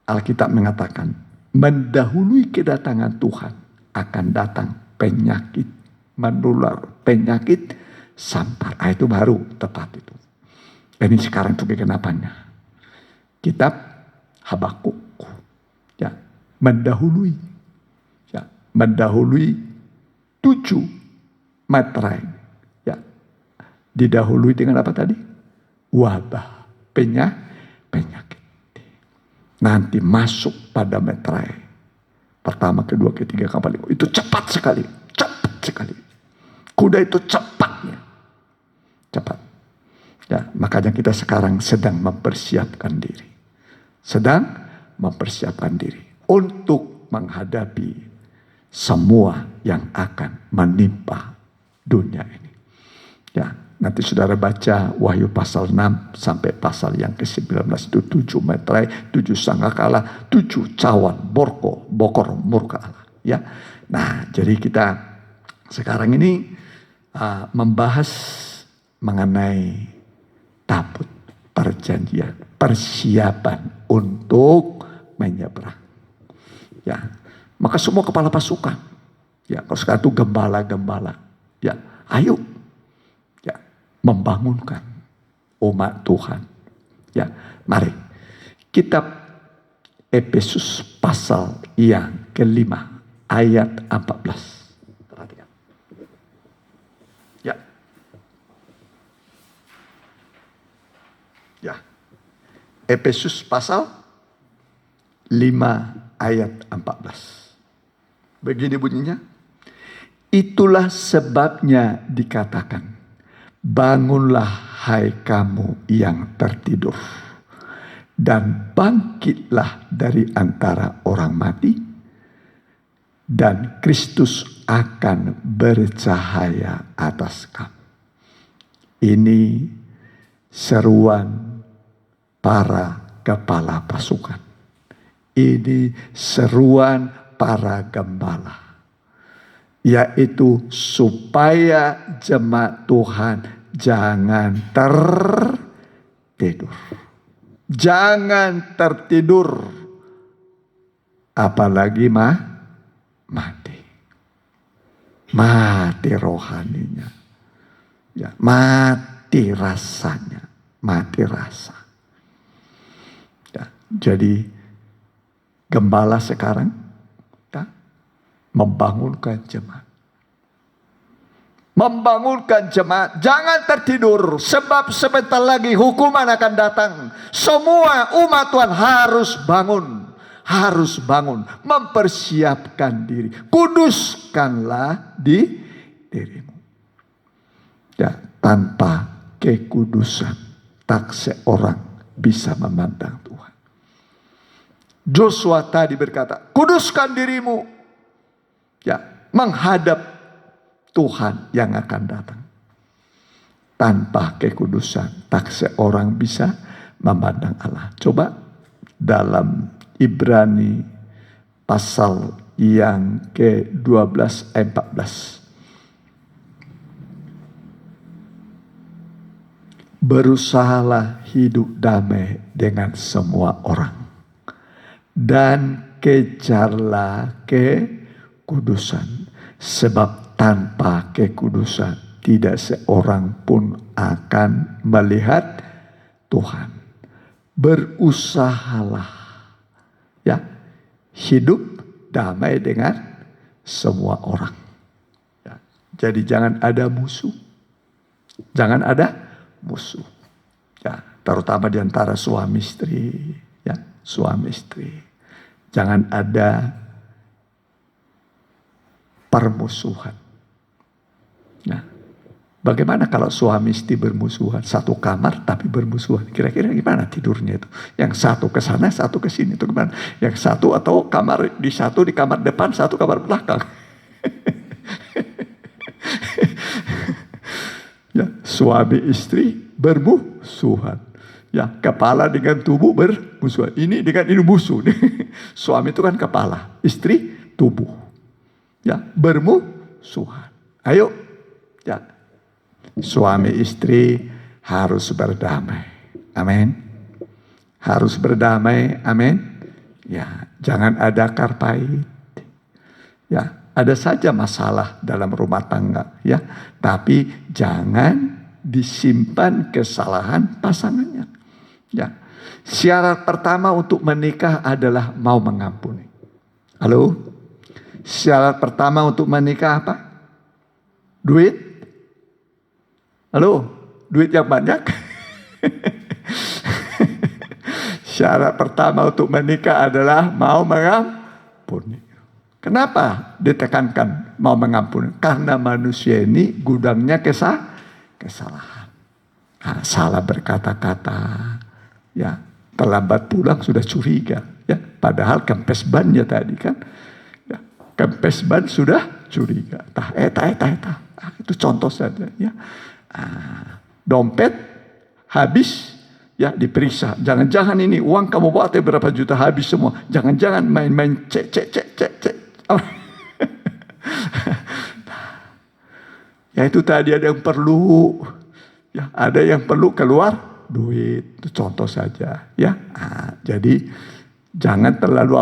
Alkitab mengatakan mendahului kedatangan Tuhan akan datang penyakit menular, penyakit sampar. Itu baru tepat itu. Ini sekarang itu kegenapannya. Kitab Habakuk ya mendahului 7 meterai ya. Didahului dengan apa tadi? Wabah, penyakit. Nanti masuk pada meterai pertama, kedua, ketiga, keempat, lima. Itu cepat sekali. Kuda itu cepat. Ya, makanya kita sekarang sedang mempersiapkan diri untuk menghadapi semua yang akan menimpa dunia ini. Ya, nanti saudara baca Wahyu pasal 6 sampai pasal yang ke-19 itu 7 meterai, 7 sangkakala, 7 cawan bokor murka Allah. Ya, nah jadi kita sekarang ini membahas mengenai tabut perjanjian, persiapan untuk menyeberang. Ya, maka semua kepala pasukan, ya, kalau sekarang itu gembala, ya, ayo, ya, membangunkan umat Tuhan. Ya, mari kitab Efesus pasal yang ke-5 ayat 14. Perhatikan. Ya. Ya. Efesus pasal 5 ayat 14. Begini bunyinya. Itulah sebabnya dikatakan, bangunlah hai kamu yang tertidur, dan bangkitlah dari antara orang mati, dan Kristus akan bercahaya atas kamu. Ini seruan para kepala pasukan. Ini seruan para gembala. Yaitu supaya jemaat Tuhan jangan tertidur. Jangan tertidur. Apalagi mati. Mati rohaninya. Ya, mati rasanya. Mati rasa. Ya, jadi gembala sekarang ya, membangunkan jemaat. Membangunkan jemaat. Jangan tertidur. Sebab sebentar lagi hukuman akan datang. Semua umat Tuhan harus bangun. Harus bangun. Mempersiapkan diri. Kuduskanlah dirimu. Ya, tanpa kekudusan tak seorang bisa memandang Tuhan. Joshua tadi berkata, kuduskan dirimu. Ya, menghadap Tuhan yang akan datang. Tanpa kekudusan tak seorang bisa memandang Allah. Coba dalam Ibrani pasal yang ke-12 ayat 14. Berusahalah hidup damai dengan semua orang, dan kejarlah kekudusan, sebab tanpa kekudusan tidak seorang pun akan melihat Tuhan. Berusahalah ya hidup damai dengan semua orang. Ya, jadi jangan ada musuh. Jangan ada musuh. Ya, terutama di antara suami istri, ya, suami istri. Jangan ada permusuhan. Nah, bagaimana kalau suami istri bermusuhan, satu kamar tapi bermusuhan? Kira-kira gimana tidurnya itu? Yang satu ke sana, satu ke sini, itu gimana? Yang satu atau kamar di kamar depan, satu kamar belakang. Ya, suami istri bermusuhan. Ya, kepala dengan tubuh bermusuhan. Ini dengan ini musuh. Suami itu kan kepala, istri tubuh. Ya, bermusuhan. Ayo, ya. Suami istri harus berdamai. Amin. Harus berdamai. Amin. Ya, jangan ada akar pahit. Ya, ada saja masalah dalam rumah tangga, ya. Tapi jangan disimpan kesalahan pasangannya. Ya. Syarat pertama untuk menikah adalah mau mengampuni. Halo? Syarat pertama untuk menikah apa? Duit? Halo? Duit yang banyak? Syarat pertama untuk menikah adalah mau mengampuni. Kenapa ditekankan mau mengampuni? Karena manusia ini gudangnya kesalahan. Nah, salah berkata-kata, ya, terlambat pulang sudah curiga, ya, padahal kempes bannya tadi kan, ya, kempes ban sudah curiga. Itu contoh saja, ya. Dompet habis, ya, diperiksa. Jangan-jangan ini uang kamu bawa berapa juta habis semua. Jangan-jangan main-main cek. Ya itu tadi ada yang perlu, ya, ada yang perlu keluar duit. Itu contoh saja, ya. Jadi jangan terlalu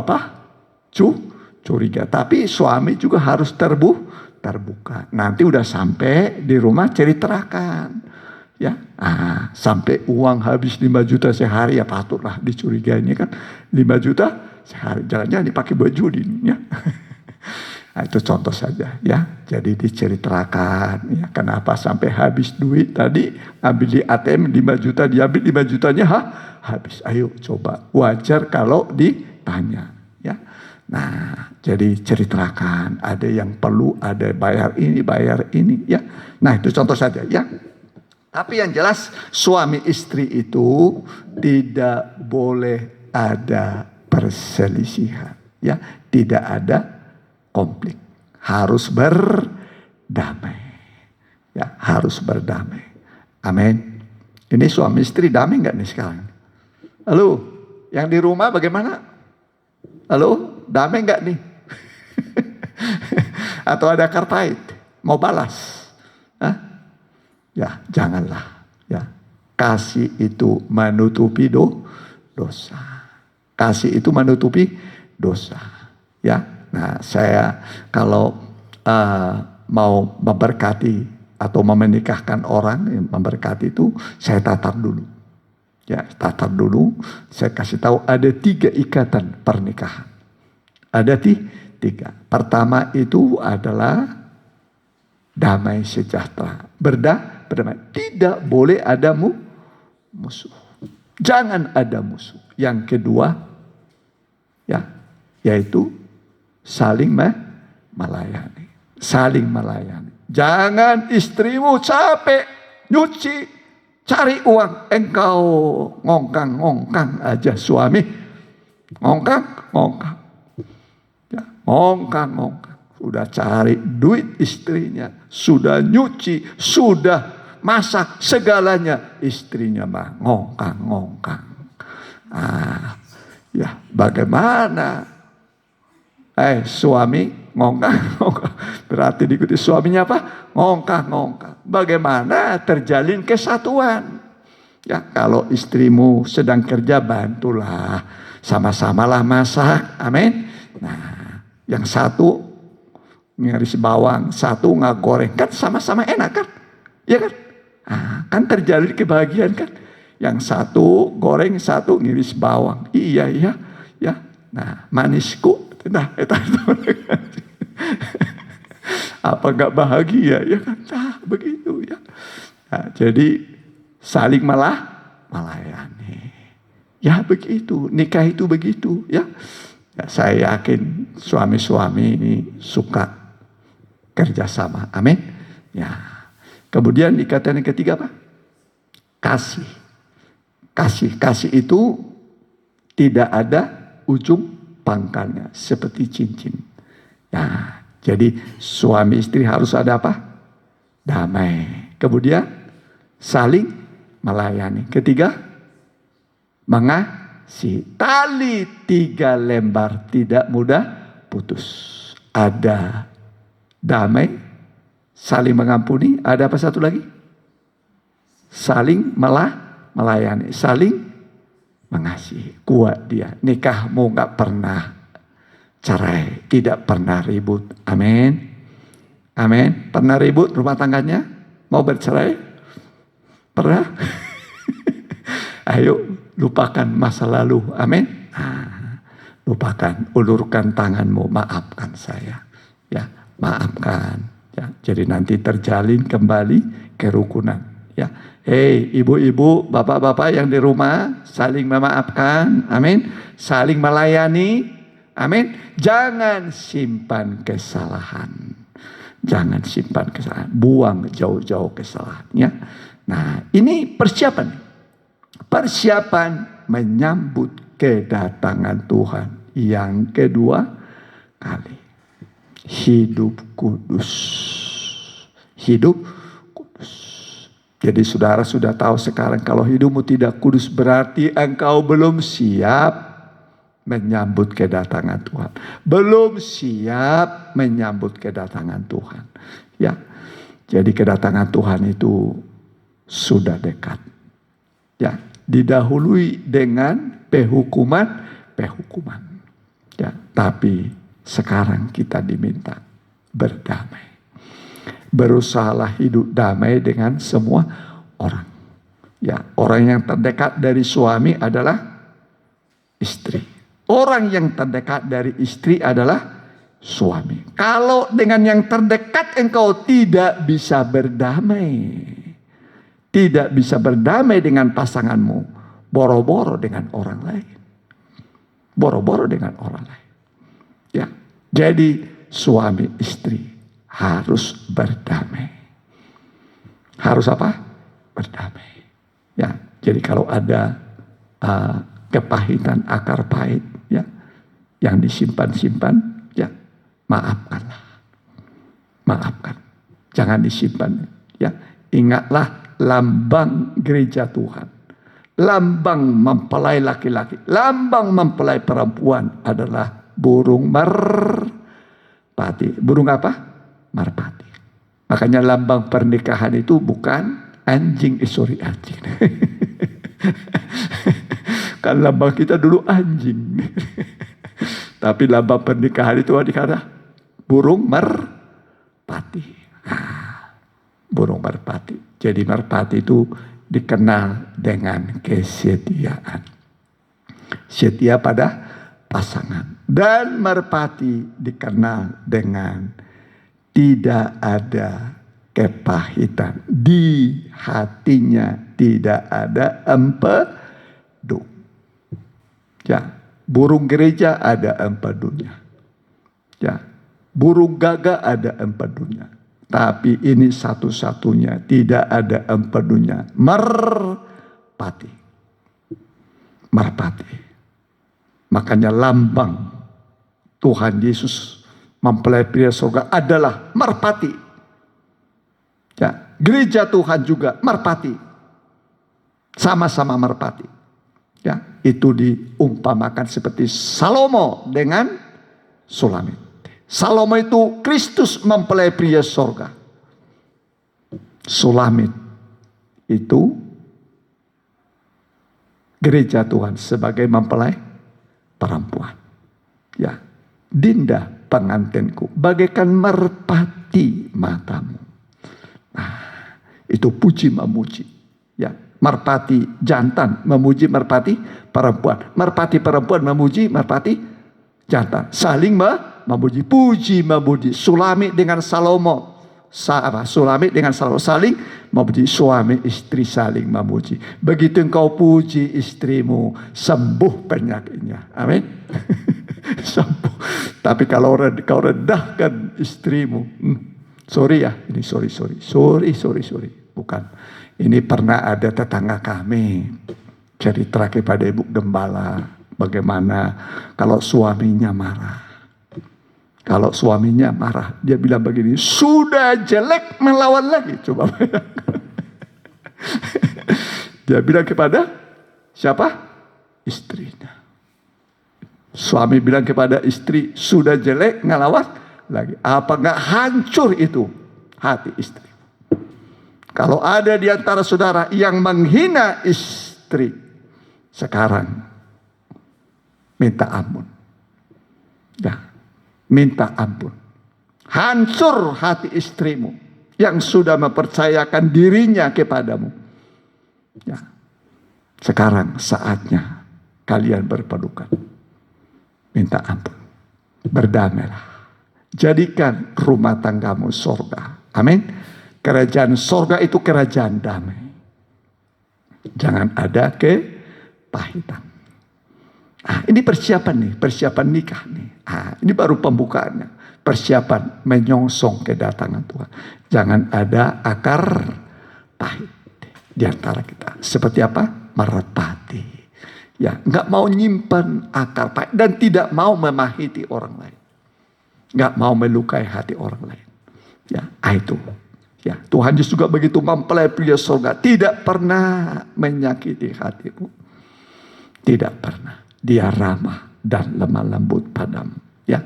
curiga. Tapi suami juga harus terbuka. Nanti udah sampai di rumah ceritakan, ya. Sampai uang habis 5 juta sehari, ya patutlah dicurigainya kan. 5 juta sehari, jangan-jangan dipakai baju ini, ya. Nah, itu contoh saja, ya. Jadi diceritakan, ya, kenapa sampai habis duit tadi, ambil di ATM 5 juta, diambil 5 jutanya habis. Ayo coba, wajar kalau ditanya, ya. Nah, jadi ceritakan, ada yang perlu, ada bayar ini, ya. Nah, itu contoh saja, ya. Tapi yang jelas suami istri itu tidak boleh ada perselisihan, ya. Tidak ada konflik, harus berdamai, ya, harus berdamai. Amin. Ini suami istri damai nggak nih sekarang? Halo, yang di rumah bagaimana? Halo, damai nggak nih? Atau ada akar pahit? Mau balas? Hah? Ya, janganlah. Ya, kasih itu menutupi dosa. Kasih itu menutupi dosa. Ya. Nah, saya kalau mau memberkati atau menikahkan orang, memberkati itu saya tatar dulu. Ya, tatar dulu. Saya kasih tahu ada 3 ikatan pernikahan. Ada 3. Pertama itu adalah damai sejahtera. Berdamai. Tidak boleh ada musuh. Jangan ada musuh. Yang kedua, ya, yaitu saling melayani. Saling melayani. Jangan istrimu capek nyuci, cari uang. Engkau ngongkang aja suami. Ngongkang. Ya, ngongkang. Sudah cari duit istrinya. Sudah nyuci. Sudah masak segalanya. Istrinya mah ngongkang. Ya, bagaimana? Suami ngongkang. Berarti diikuti suaminya apa? Ngongkang. Bagaimana terjalin kesatuan? Ya, kalau istrimu sedang kerja, bantulah. Sama-samalah masak. Amin. Nah, yang satu ngiris bawang, satu nggak goreng. Kan sama-sama enak kan? Ya kan? Kan terjalin kebahagiaan kan? Yang satu goreng, satu ngiris bawang. Iya. Ya. Nah, manisku. Nah, apa nggak bahagia, ya kan? Nah, begitu, ya. Nah, jadi saling melayani. Ya begitu, nikah itu begitu, ya. Saya yakin suami-suami ini suka kerjasama, amin. Ya. Kemudian ikatan yang ketiga apa? Kasih. Kasih itu tidak ada ujung pangkalnya, seperti cincin. Nah, jadi suami istri harus ada apa? Damai. Kemudian saling melayani. Ketiga, mengasihi. Tali 3 lembar tidak mudah putus. Ada damai, saling mengampuni. Ada apa satu lagi? Saling melayani, saling mengasihi. Kuat dia. Nikahmu gak pernah cerai, tidak pernah ribut. Amin. Amin. Pernah ribut rumah tangganya? Mau bercerai? Pernah? Ayo lupakan masa lalu. Amin. Lupakan, ulurkan tanganmu, maafkan saya. Ya, maafkan. Ya, jadi nanti terjalin kembali kerukunan. Ya, hei ibu-ibu, bapak-bapak yang di rumah, saling memaafkan. Amin. Saling melayani. Amin. Jangan simpan kesalahan. Jangan simpan kesalahan. Buang jauh-jauh kesalahannya. Nah, ini persiapan. Persiapan menyambut kedatangan Tuhan. Yang kedua kali. Hidup kudus. Hidup kudus. Jadi saudara sudah tahu sekarang kalau hidupmu tidak kudus berarti engkau belum siap menyambut kedatangan Tuhan. Belum siap menyambut kedatangan Tuhan. Ya. Jadi kedatangan Tuhan itu sudah dekat. Ya, didahului dengan penghukuman. Ya, tapi sekarang kita diminta berdamai. Berusahalah hidup damai dengan semua orang. Ya, orang yang terdekat dari suami adalah istri. Orang yang terdekat dari istri adalah suami. Kalau dengan yang terdekat engkau tidak bisa berdamai. Tidak bisa berdamai dengan pasanganmu. Boro-boro dengan orang lain. Boro-boro dengan orang lain. Ya, jadi suami istri harus berdamai. Harus apa? Berdamai. Ya, jadi kalau ada kepahitan, akar pahit, ya, yang disimpan-simpan, ya, maafkanlah. Maafkan. Jangan disimpan. Ya, ingatlah lambang gereja Tuhan. Lambang mempelai laki-laki, lambang mempelai perempuan adalah burung merpati. Burung apa? Merpati. Makanya lambang pernikahan itu bukan anjing, anjing. Kan lambang kita dulu anjing. Tapi lambang pernikahan itu dikata burung merpati. Burung merpati. Jadi merpati itu dikenal dengan kesetiaan. Setia pada pasangan. Dan merpati dikenal dengan tidak ada kepahitan. Di hatinya tidak ada empedu. Ya, burung gereja ada empedunya. Ya, burung gagak ada empedunya. Tapi ini satu-satunya tidak ada empedunya. Merpati. Merpati. Makanya lambang Tuhan Yesus mempelai pria surga adalah merpati. Ya, gereja Tuhan juga merpati. Sama-sama merpati. Ya, itu diumpamakan seperti Salomo dengan Sulamit. Salomo itu Kristus mempelai pria surga. Sulamit itu gereja Tuhan sebagai mempelai perempuan. Ya, Dinda pengantinku bagaikan merpati matamu. Nah, itu puji memuji. Ya, merpati jantan memuji merpati perempuan. Merpati perempuan memuji merpati jantan. Saling memuji, puji memuji. Sulamit dengan Salomo. Sulamit dengan Salomo saling memuji. Suami istri saling memuji. Begitu engkau puji istrimu, sembuh penyakitnya. Amin. Sembuh. Tapi kalau kau rendahkan istrimu, sorry ya, ini sorry. Bukan. Ini pernah ada tetangga kami cerita kepada Ibu Gembala bagaimana kalau suaminya marah. Kalau suaminya marah, dia bilang begini, sudah jelek melawan lagi. Coba bayangkan. Dia bilang kepada siapa? Istrinya. Suami bilang kepada istri, sudah jelek ngelawat lagi. Apa nggak hancur itu hati istri? Kalau ada di antara saudara yang menghina istri, sekarang minta ampun. Ya, minta ampun. Hancur hati istrimu yang sudah mempercayakan dirinya kepadamu. Ya, sekarang saatnya kalian berpelukan. Minta ampun. Berdamailah. Jadikan rumah tanggamu surga. Amin. Kerajaan surga itu kerajaan damai. Jangan ada kepahitan. Ini persiapan nih. Persiapan nikah nih. Ini baru pembukaannya. Persiapan menyongsong kedatangan Tuhan. Jangan ada akar pahit di antara kita. Seperti apa? Merepati. Ya, nggak mau nyimpan akar pahit dan tidak mau memahiti orang lain, nggak mau melukai hati orang lain. Ya, itu. Ya, Tuhan Yesus juga begitu mempelai pria surga, tidak pernah menyakiti hatimu, tidak pernah. Dia ramah dan lemah lembut padamu. Ya,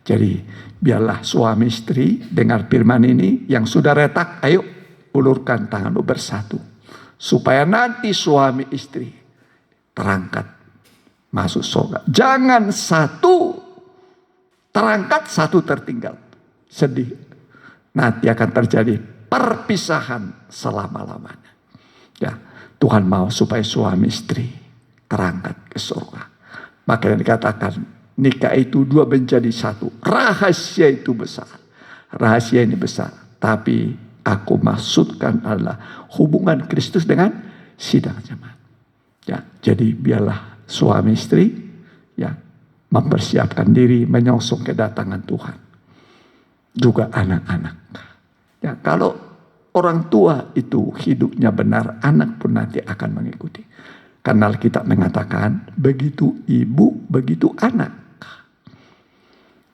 jadi biarlah suami istri dengar firman ini, yang sudah retak, ayo ulurkan tanganmu bersatu, supaya nanti suami istri terangkat masuk surga. Jangan satu terangkat, satu tertinggal. Sedih. Nanti akan terjadi perpisahan selama-lamanya. Ya, Tuhan mau supaya suami istri terangkat ke surga. Makanya dikatakan nikah itu dua menjadi satu. Rahasia itu besar. Rahasia ini besar. Tapi aku maksudkan adalah hubungan Kristus dengan sidang jemaat. Ya, jadi biarlah suami istri ya mempersiapkan diri menyongsong kedatangan Tuhan. Juga anak-anak. Ya, kalau orang tua itu hidupnya benar, anak pun nanti akan mengikuti. Karena kita mengatakan begitu ibu, begitu anak.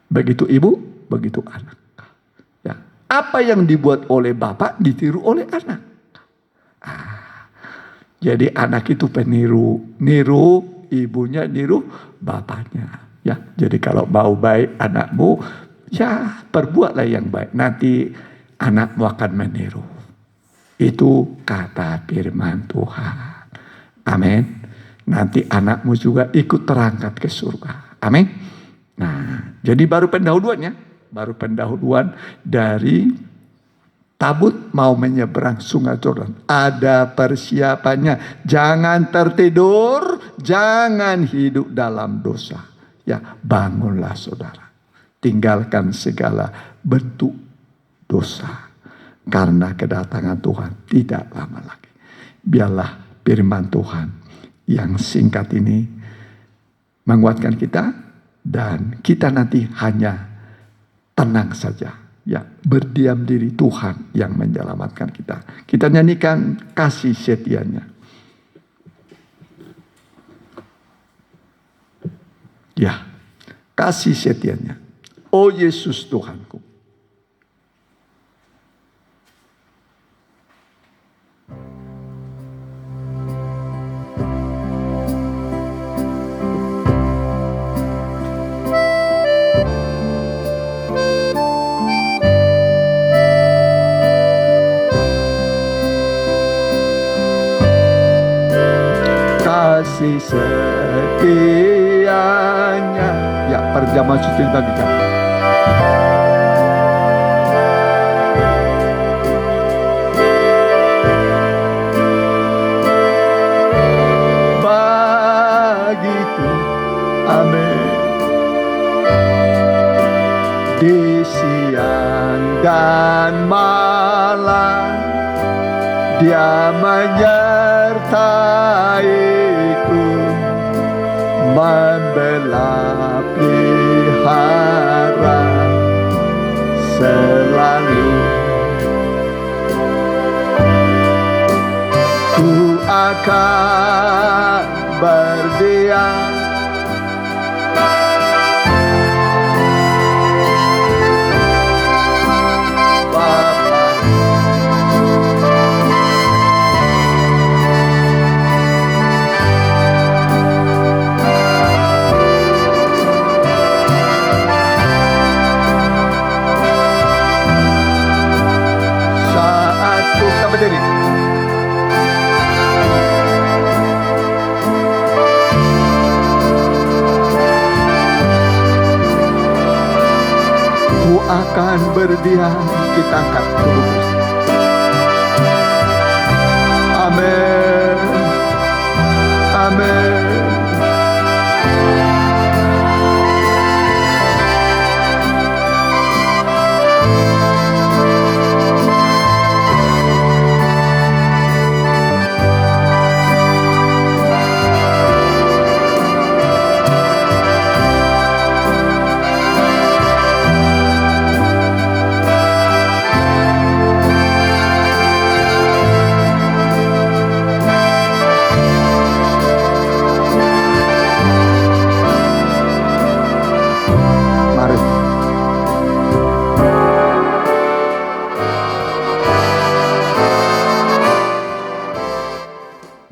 Begitu ibu, begitu anak. Ya, apa yang dibuat oleh bapak ditiru oleh anak. Jadi anak itu peniru, niru ibunya, niru bapaknya. Ya, jadi kalau mau baik anakmu, ya perbuatlah yang baik. Nanti anakmu akan meniru. Itu kata firman Tuhan. Amin. Nanti anakmu juga ikut terangkat ke surga. Amin. Nah, jadi baru pendahuluannya, baru pendahuluan dari tabut mau menyeberang sungai Jordan. Ada persiapannya. Jangan tertidur. Jangan hidup dalam dosa. Ya, bangunlah saudara. Tinggalkan segala bentuk dosa. Karena kedatangan Tuhan tidak lama lagi. Biarlah firman Tuhan yang singkat ini menguatkan kita. Dan kita nanti hanya tenang saja. Ya, berdiam diri, Tuhan yang menyelamatkan kita. Kita nyanyikan kasih setianya. Ya, kasih setianya. Oh Yesus Tuhanku. Kasih setianya. Ya, perjamuan suci bagikan. Bagiku, amin. Di siang dan malam Dia menyertaiku, membela pelihara selalu. Ku akan berdiam berdiam, kita angkat tubuh Kristus. Amin. Amin.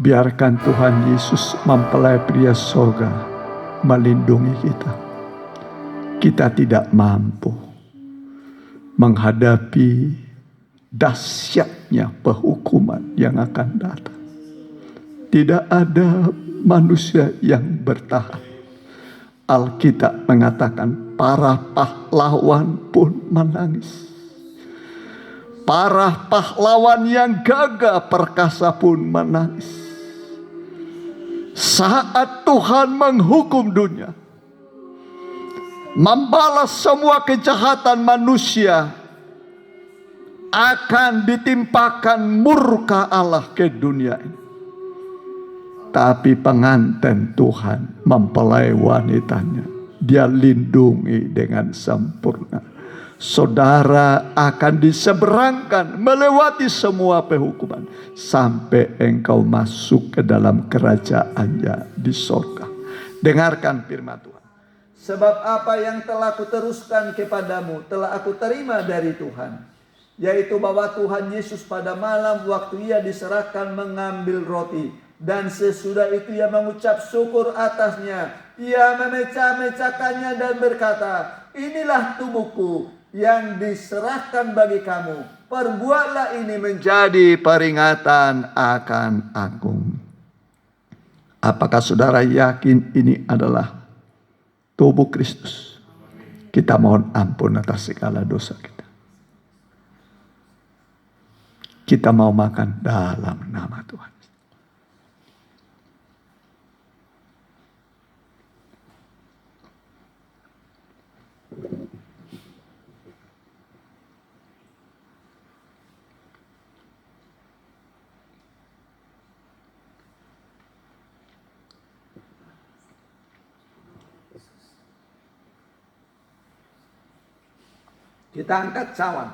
Biarkan Tuhan Yesus mempelai pria sorga melindungi kita. Kita tidak mampu menghadapi dahsyatnya penghukuman yang akan datang. Tidak ada manusia yang bertahan. Alkitab mengatakan para pahlawan pun menangis. Para pahlawan yang gagah perkasa pun menangis. Saat Tuhan menghukum dunia, membalas semua kejahatan manusia, akan ditimpakan murka Allah ke dunia ini. Tapi pengantin Tuhan mempelai wanitanya, dia lindungi dengan sempurna. Saudara akan diseberangkan melewati semua penghukuman sampai engkau masuk ke dalam kerajaannya di sorga. Dengarkan firman Tuhan. Sebab apa yang telah kuteruskan kepadamu telah aku terima dari Tuhan, yaitu bahwa Tuhan Yesus pada malam waktu ia diserahkan mengambil roti, dan sesudah itu ia mengucap syukur atasnya. Ia memecah-mecahkannya dan berkata, inilah tubuhku yang diserahkan bagi kamu. Perbuatlah ini menjadi peringatan akan aku. Apakah saudara yakin ini adalah tubuh Kristus? Kita mohon ampun atas segala dosa kita. Kita mau makan dalam nama Tuhan. Kita angkat cawan.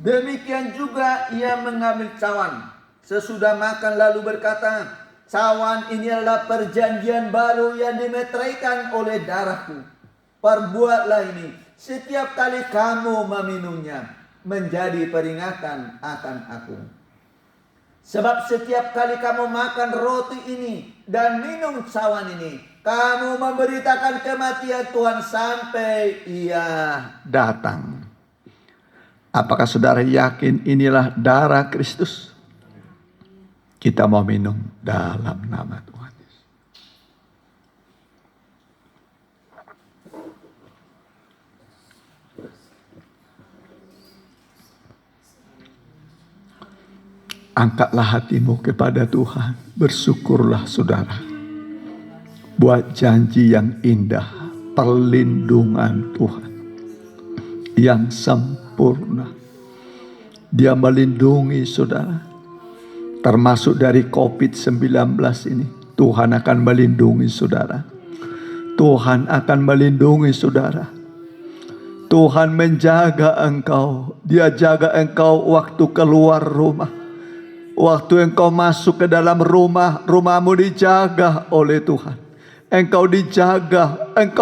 Demikian juga ia mengambil cawan sesudah makan lalu berkata, cawan ini adalah perjanjian baru yang dimeteraikan oleh darahku. Perbuatlah ini setiap kali kamu meminumnya menjadi peringatan akan aku. Sebab setiap kali kamu makan roti ini dan minum cawan ini, kamu memberitakan kematian Tuhan sampai ia datang. Apakah saudara yakin inilah darah Kristus? Kita mau minum dalam nama Tuhan. Angkatlah hatimu kepada Tuhan. Bersyukurlah saudara. Buat janji yang indah, perlindungan Tuhan yang sempurna. Dia melindungi saudara, termasuk dari COVID-19 ini. Tuhan akan melindungi saudara. Tuhan akan melindungi saudara. Tuhan menjaga engkau. Dia jaga engkau waktu keluar rumah. Waktu engkau masuk ke dalam rumah, rumahmu dijaga oleh Tuhan. Engkau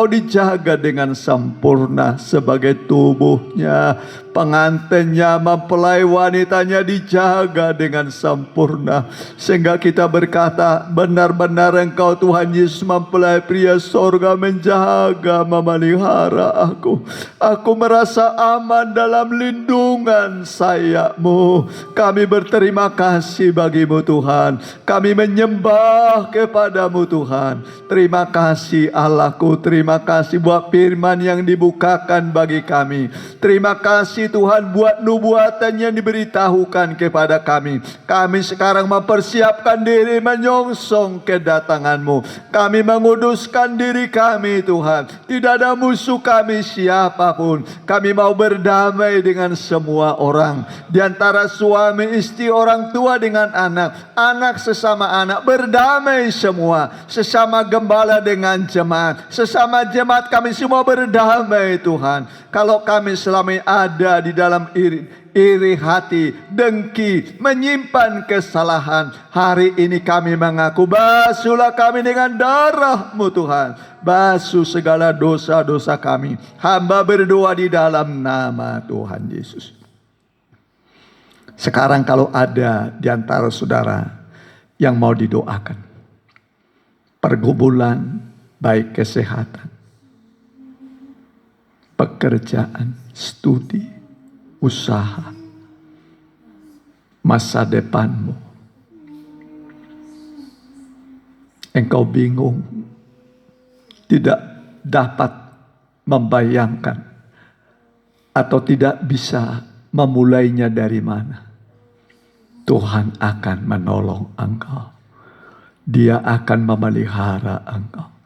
dijaga dengan sempurna sebagai tubuhnya. Pengantinnya, mempelai wanitanya dijaga dengan sempurna. Sehingga kita berkata, benar-benar engkau Tuhan Yesus mempelai pria sorga menjaga, memelihara aku. Aku merasa aman dalam lindungan sayap-Mu. Kami berterima kasih bagimu Tuhan. Kami menyembah kepadamu Tuhan. Terima Terima kasih Allahku, terima kasih buat firman yang dibukakan bagi kami. Terima kasih Tuhan buat nubuatan yang diberitahukan kepada kami. Kami sekarang mempersiapkan diri menyongsong kedatangan-Mu. Kami menguduskan diri kami Tuhan. Tidak ada musuh kami siapapun. Kami mau berdamai dengan semua orang. Di antara suami, istri, orang tua dengan anak. Anak sesama anak, berdamai semua. Sesama gembala dengan jemaat, sesama jemaat kami semua berdamai Tuhan. Kalau kami selama ini ada di dalam iri hati, dengki, menyimpan kesalahan, hari ini kami mengaku, basuhlah kami dengan darah-Mu Tuhan. Basuh segala dosa-dosa kami. Hamba berdoa di dalam nama Tuhan Yesus. Sekarang kalau ada di antara saudara yang mau didoakan, pergumulan, baik kesehatan, pekerjaan, studi, usaha, masa depanmu. Engkau bingung, tidak dapat membayangkan, atau tidak bisa memulainya dari mana. Tuhan akan menolong engkau. Dia akan memelihara engkau.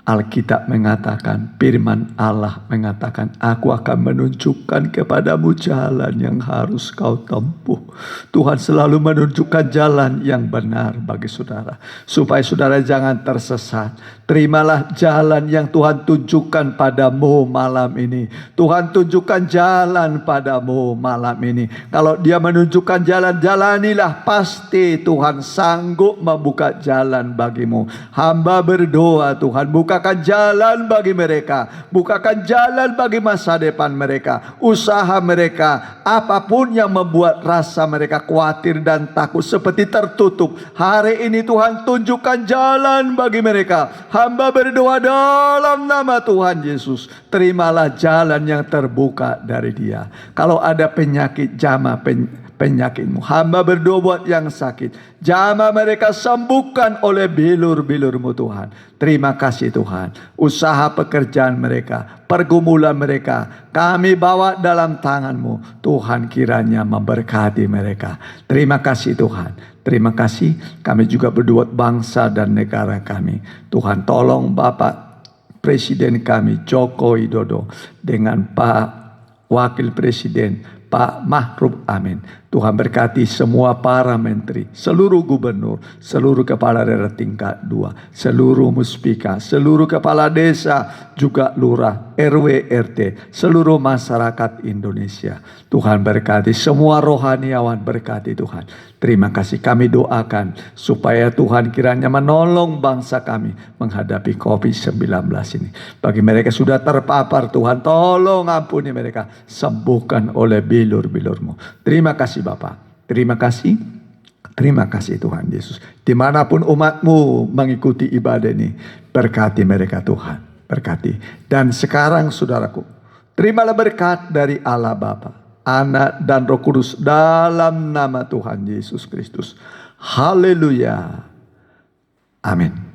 Alkitab mengatakan, firman Allah mengatakan, aku akan menunjukkan kepadamu jalan yang harus kau tempuh. Tuhan selalu menunjukkan jalan yang benar bagi saudara, supaya saudara jangan tersesat. Terimalah jalan yang Tuhan tunjukkan padamu malam ini. Tuhan tunjukkan jalan padamu malam ini. Kalau Dia menunjukkan jalan, jalanilah. Pasti Tuhan sanggup membuka jalan bagimu. Hamba berdoa, Tuhan bukakan jalan bagi mereka. Bukakan jalan bagi masa depan mereka. Usaha mereka. Apapun yang membuat rasa mereka khawatir dan takut seperti tertutup. Hari ini Tuhan tunjukkan jalan bagi mereka. Hamba berdoa dalam nama Tuhan Yesus. Terimalah jalan yang terbuka dari Dia. Kalau ada penyakit, jamah penyakitmu. Hamba berdoa buat yang sakit. Jamah mereka sembuhkan oleh bilur-bilur-Mu Tuhan. Terima kasih Tuhan. Usaha pekerjaan mereka, pergumulan mereka, kami bawa dalam tangan-Mu. Tuhan kiranya memberkati mereka. Terima kasih Tuhan. Terima kasih. Kami juga berdoa bangsa dan negara kami. Tuhan tolong Bapak Presiden kami Joko Widodo dengan Pak Wakil Presiden Pak Ma'ruf Amin. Tuhan berkati semua para menteri, seluruh gubernur, seluruh kepala daerah tingkat 2, seluruh muspika, seluruh kepala desa, juga lurah, RW, RT, seluruh masyarakat Indonesia. Tuhan berkati semua rohaniawan, berkati Tuhan. Terima kasih, kami doakan supaya Tuhan kiranya menolong bangsa kami menghadapi COVID-19 ini. Bagi mereka sudah terpapar, Tuhan tolong ampuni mereka, sembuhkan oleh bilur-bilur-Mu. Terima kasih Bapak, terima kasih. Terima kasih Tuhan Yesus. Dimanapun umat-Mu mengikuti ibadah ini, berkati mereka Tuhan, berkati. Dan sekarang saudaraku, terimalah berkat dari Allah Bapa, Anak dan Roh Kudus dalam nama Tuhan Yesus Kristus. Haleluya. Amin.